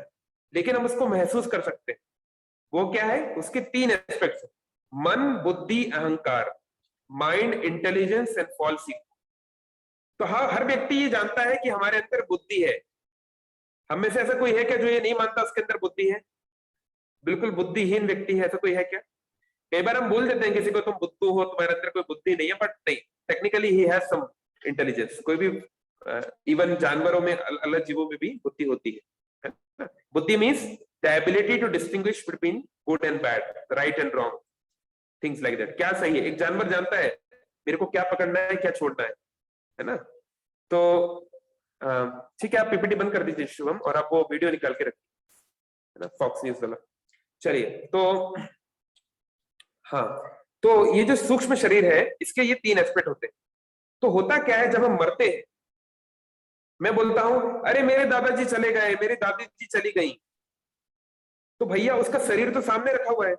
लेकिन हम उसको महसूस कर सकते हैं। वो क्या है? उसके तीन एस्पेक्ट्स, मन, बुद्धि, अहंकार, mind, intelligence and false ego. तो हर व्यक्ति ये जानता है कि हमारे अंदर बुद्धि है, हम में से ऐसा कोई है क्या जो ये नहीं मानता उसके अंदर बुद्धि है? बिल्कुल बुद्धिहीन व्यक्ति है, ऐसा कोई है क्या? कई बार हम बोल देते हैं किसी को तुम बुद्धू हो, तुम्हारे अंदर कोई बुद्धि नहीं है, बट नहीं, technically he has some intelligence. कोई भी इवन जानवरों में, अलग जीवों में भी बुद्धि होती है ना? बुद्धि means the ability to distinguish between good and bad, right and wrong, things like that. क्या सही है, एक जानवर जानता है मेरे को क्या पकड़ना है, क्या छोड़ना है ना? तो ठीक है, आप पीपीटी बंद कर दीजिए शुभम, और आप वो वीडियो निकाल के रखिए, है ना, फॉक्स न्यूज वाला। चलिए, तो हाँ, तो ये जो सूक्ष्म शरीर है, इसके ये 3 एस्पेक्ट होते हैं। तो होता क्या है, जब हम मरते हैं, मैं बोलता हूं अरे मेरे दादाजी चले गए, मेरी दादी जी चली गई, तो भैया उसका शरीर तो सामने रखा हुआ है।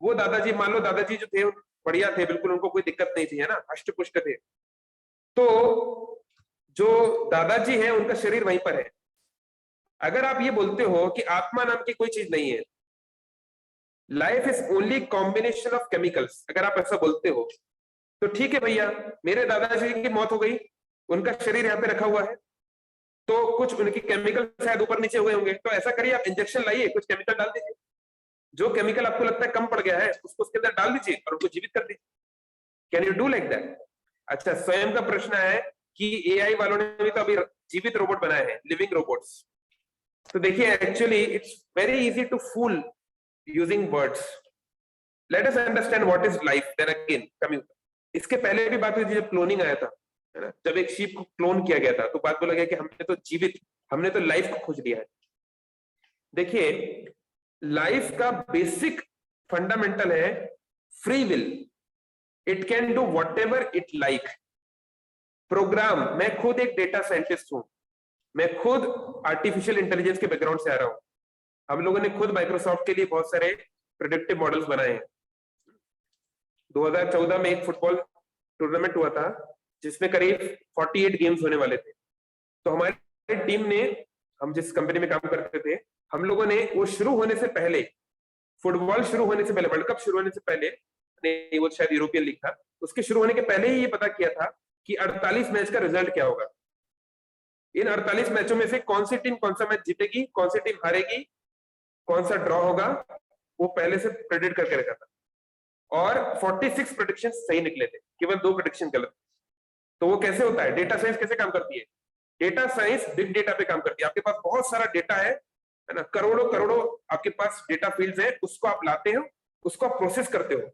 वो दादाजी, मान लो दादाजी जो थे बढ़िया थे, बिल्कुल उनको कोई दिक्कत नहीं थी, है ना, हष्ट पुष्ट थे। तो जो दादाजी है उनका शरीर वहीं पर है। अगर आप ये बोलते हो कि आत्मा नाम की कोई चीज नहीं है, life is only combination of chemicals, अगर आप ऐसा बोलते हो, तो ठीक है भैया, मेरे दादाजी की मौत हो गई, उनका शरीर यहाँ पे रखा हुआ है, तो कुछ उनकी केमिकल शायद ऊपर नीचे हुए होंगे, तो ऐसा करिए, आप इंजेक्शन लाइए, कुछ केमिकल डाल दीजिए, जो केमिकल आपको लगता है कम पड़ गया है उसको उसके अंदर डाल दीजिए और उनको जीवित कर दीजिए। Can you do like that? अच्छा, स्वयं का प्रश्न है कि एआई वालों ने भी तो अभी जीवित रोबोट बनाए हैं, लिविंग रोबोट्स। तो देखिए, actually it's very easy to fool using words. Let us understand what is life, then again coming. इसके पहले भी बात हुई थी जब क्लोनिंग आया था, है ना, जब एक शीप को क्लोन किया गया था, तो बात बोला गया कि हमने तो लाइफ को खोज लिया है। देखिए, लाइफ का बेसिक फंडामेंटल है free will. It can do whatever it like. Program, मैं खुद एक डेटा साइंटिस्ट हूं, मैं खुद आर्टिफिशियल इंटेलिजेंस के बैकग्राउंड से आ रहा हूं। हम लोगों ने खुद माइक्रोसॉफ्ट के लिए बहुत सारे प्रेडिक्टिव मॉडल्स बनाए हैं। 2014 में एक फुटबॉल टूर्नामेंट हुआ था जिसमें करीब 48 गेम्स होने वाले थे। तो हमारी टीम ने, हम जिस कंपनी में काम करते थे, हम लोगों ने वो शुरू होने से पहले, फुटबॉल शुरू होने से पहले, वर्ल्ड कप शुरू होने से पहले, नहीं वो शायद यूरोपियन लीग था, उसके शुरू होने के पहले ही ये पता किया था कि 48 मैच का रिजल्ट क्या होगा। इन 48 मैचों में से कौन सी टीम कौन सा मैच जीतेगी, कौन सी टीम हारेगी, कौन सा ड्रॉ होगा, वो पहले से प्रेडिक्ट करके रखा था। और 46 प्रेडिक्शन सही निकले थे, केवल 2 प्रेडिक्शन गलत। तो वो कैसे होता है, डेटा साइंस कैसे काम करती है? डेटा साइंस बिग डेटा पे काम करती है। आपके पास बहुत सारा डेटा है ना, करोड़ों करोड़ों आपके पास डेटा फील्ड्स है, उसको आप लाते हो, उसको आप प्रोसेस करते हो,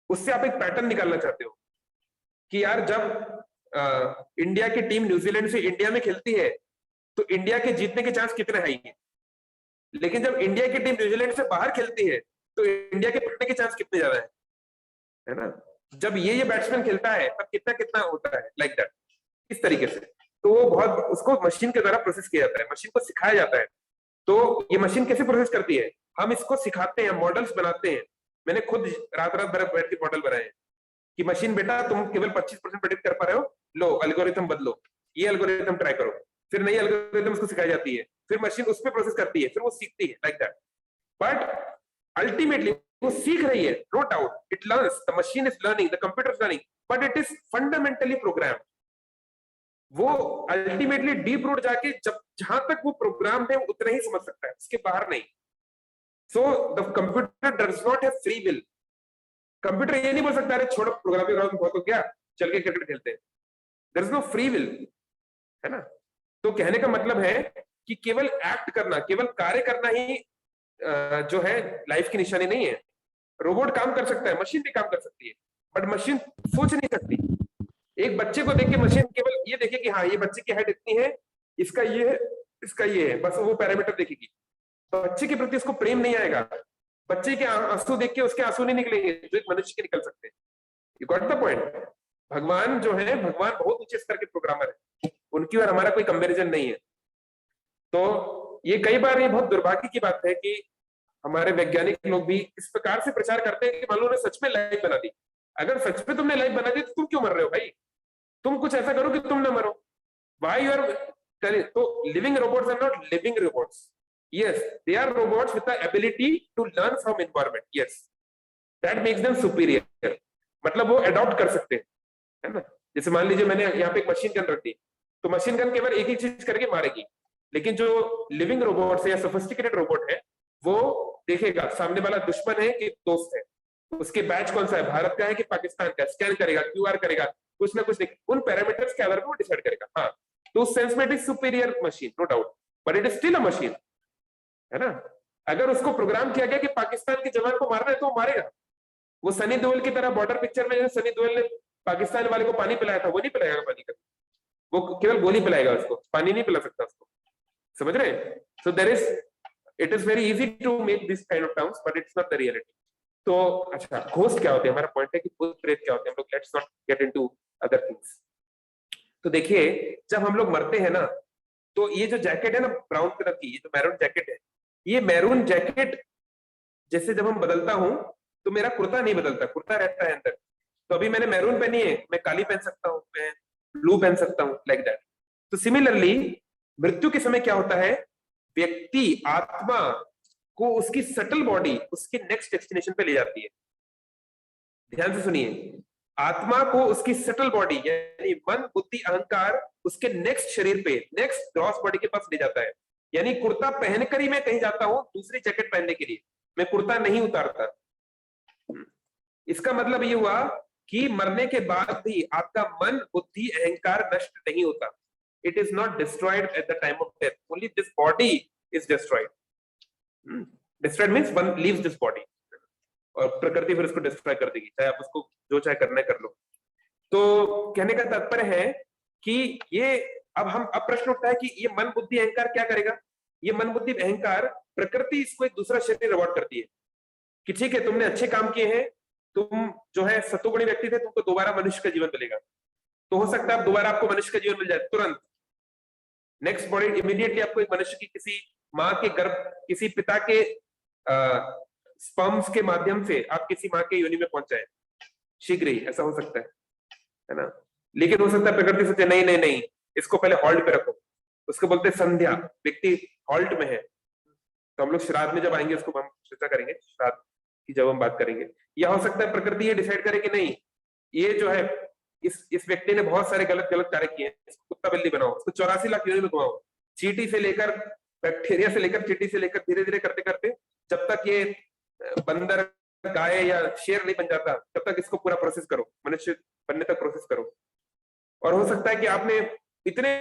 उससे आप एक पैटर्न निकालना चाहते हो कि यार जब इंडिया की टीम न्यूजीलैंड से इंडिया में खेलती है तो इंडिया के जीतने के चांस कितने हाई है, लेकिन जब इंडिया की टीम न्यूजीलैंड से बाहर खेलती है तो इंडिया के पिटने के चांस कितने ज्यादा है ना? जब ये बैट्समैन खेलता है तब कितना कितना होता है, लाइक दैट, इस तरीके से। तो वो बहुत, उसको मशीन के द्वारा प्रोसेस किया जाता है, मशीन को सिखाया जाता है। तो ये मशीन कैसे प्रोसेस करती है, हम इसको सिखाते हैं, मॉडल्स बनाते हैं। मैंने खुद रात रात भर बैठ के मॉडल बनाए हैं कि मशीन बेटा तुम केवल 25% प्रेडिक्ट कर पा रहे हो, लो एल्गोरिथम बदलो, ये एल्गोरिथम ट्राई करो, फिर नई एल्गोरिथम उसको सिखाई जाती है, फिर मशीन उस पर प्रोसेस करती है, फिर वो सीखती है, लाइक दैट। बट अल्टीमेटली वो सीख रही है, no doubt, it learns, the machine is learning, the computer is learning, but it is fundamentally program. वो अल्टीमेटली डीप रूट जाके जब जहां तक वो प्रोग्राम है उतना ही समझ सकता है, उसके बाहर नहीं। So the computer does not have free will. Computer ये नहीं बोल सकता अरे छोड़ो प्रोग्रामिंग बहुत हो गया, चल के क्रिकेट खेलते हैं। There is no free will, है ना? तो कहने का मतलब है कि केवल एक्ट करना, केवल कार्य करना ही जो है लाइफ की निशानी नहीं है। रोबोट काम कर सकता है, मशीन भी काम कर सकती है, बट मशीन सोच नहीं सकती। एक बच्चे को देख के मशीन केवल ये देखे कि हाँ ये बच्चे की हाइट इतनी है, इसका ये है, इसका ये है, बस वो पैरामीटर देखेगी। बच्चे के प्रति उसको प्रेम नहीं आएगा। बच्चे के आंसू देख के उसके आंसू नहीं निकलेंगे जो एक मनुष्य के निकल सकते हैं। You got the point? भगवान जो है, भगवान बहुत ऊंचे स्तर के प्रोग्रामर है, उनकी और हमारा कोई कंपैरिजन नहीं है। तो ये कई बार ये बहुत दुर्भाग्य की बात है कि हमारे वैज्ञानिक लोग भी इस प्रकार से प्रचार करते हैं कि मान लो उन्होंने सच में लाइफ बना दी। अगर सच में तुमने लाइफ बना दी तो तुम क्यों मर रहे हो भाई? तुम कुछ ऐसा करो कि तुम ना मरो। Why you are telling? तो living robots are not living robots. Yes, they are robots with the ability to learn from environment. Yes, that makes them superior. मतलब वो अडॉप्ट कर सकते हैं, है ना? जैसे मान लीजिए मैंने यहाँ पे एक मशीन गन रख दी, तो मशीन गन केवल एक ही चीज करके मारेगी, लेकिन जो लिविंग रोबोट है या सोफिस्टिकेटेड रोबोट है, वो देखेगा सामने वाला दुश्मन है कि दोस्त है, उसके बैच कौन सा है, भारत का है कि पाकिस्तान का, स्कैन करेगा, क्यूआर करेगा, कुछ ना कुछ उन पैरामीटर्स के आधार पर वो डिसाइड करेगा। हाँ, तो उस सेंस में it is superior machine, no doubt, but it is still a machine, है ना। अगर उसको प्रोग्राम किया गया कि पाकिस्तान के जवान को मारना है तो वो मारेगा। वो सनी देओल की तरह बॉर्डर पिक्चर में सनी देओल ने पाकिस्तान वाले को पानी पिलाया था, वो नहीं पिलाएगा पानी का, वो केवल गोली पिलाएगा उसको, पानी नहीं पिला सकता उसको, समझ रहे हैं। So there is, it is very easy to make this kind of terms, but it's not the reality. तो अच्छा, घोस्ट क्या होते हैं, हमारा पॉइंट है कि भूत प्रेत क्या होते हैं, हम लोग let's not get into other things. तो देखिए, जब हम लोग मरते हैं ना, तो ये जो जैकेट है ना ब्राउन कलर की, ये जो मैरून जैकेट है, ये मैरून जैकेट जैसे जब हम बदलता हूं तो मेरा कुर्ता नहीं बदलता, कुर्ता रहता है अंदर। तो अभी मैंने मैरून पहनी है, मैं काली पहन सकता हूँ, मैं ब्लू पहन सकता हूँ, लाइक दैट। तो सिमिलरली मृत्यु के समय क्या होता है, व्यक्ति आत्मा को उसकी सटल बॉडी उसके नेक्स्ट डेस्टिनेशन पे ले जाती है। ध्यान से सुनिए, आत्मा को उसकी सटल बॉडी यानी मन बुद्धि अहंकार उसके नेक्स्ट शरीर पे, नेक्स्ट ग्रॉस बॉडी के पास ले जाता है। यानी कुर्ता पहनकर ही मैं कहीं जाता हूं दूसरी जैकेट पहनने के लिए, मैं कुर्ता नहीं उतारता। इसका मतलब ये हुआ कि मरने के बाद भी आपका मन बुद्धि अहंकार नष्ट नहीं होता। It is not destroyed at the time of death, only this body is destroyed. Destroyed means one leaves this body, और प्रकृति फिर उसको डिस्ट्रॉय कर देगी, चाहे आप उसको जो चाहे करना कर लो। तो कहने का तात्पर्य है कि ये अब प्रश्न उठता है कि ये मन बुद्धि अहंकार क्या करेगा। ये मन बुद्धि अहंकार, प्रकृति इसको एक दूसरा शरीर रिवॉर्ड करती है कि ठीक है तुमने अच्छे काम किए हैं, तुम जो है सतोगुणी व्यक्ति थे, तुमको दोबारा मनुष्य का जीवन मिलेगा। तो हो सकता है दोबारा आपको मनुष्य का जीवन मिल जाए तुरंत, नेक्स्ट बॉडी इमीडिएटली आपको एक मनुष्य की किसी माँ के गर्भ, किसी पिता के स्पर्म्स के माध्यम से आप किसी माँ के योनि में पहुंच जाए शीघ्र ही, ऐसा हो सकता है ना। लेकिन हो सकता है प्रकृति सोचे नहीं नहीं नहीं, इसको पहले हॉल्ट पे रखो, उसको बोलते संध्या, व्यक्ति हॉल्ट में है। तो हम लोग श्राद्ध में जब आएंगे उसको हम चर्चा करेंगे, श्राद्ध की जब हम बात करेंगे। या हो सकता है प्रकृति ये डिसाइड करे कि नहीं, ये जो है इस व्यक्ति ने बहुत सारे गलत गलत कार्य किए, इसको कुत्ता बिल्ली बनाओ, उसको 84 लाख योनि में घुमाओ, चींटी से लेकर बैक्टीरिया से लेकर चींटी से लेकर धीरे धीरे करते करते जब तक ये बंदर गाय या शेर नहीं बन जाता, तब तक इसको पूरा प्रोसेस करो, मनुष्य बनने तक प्रोसेस करो। और हो सकता है कि आपने इतने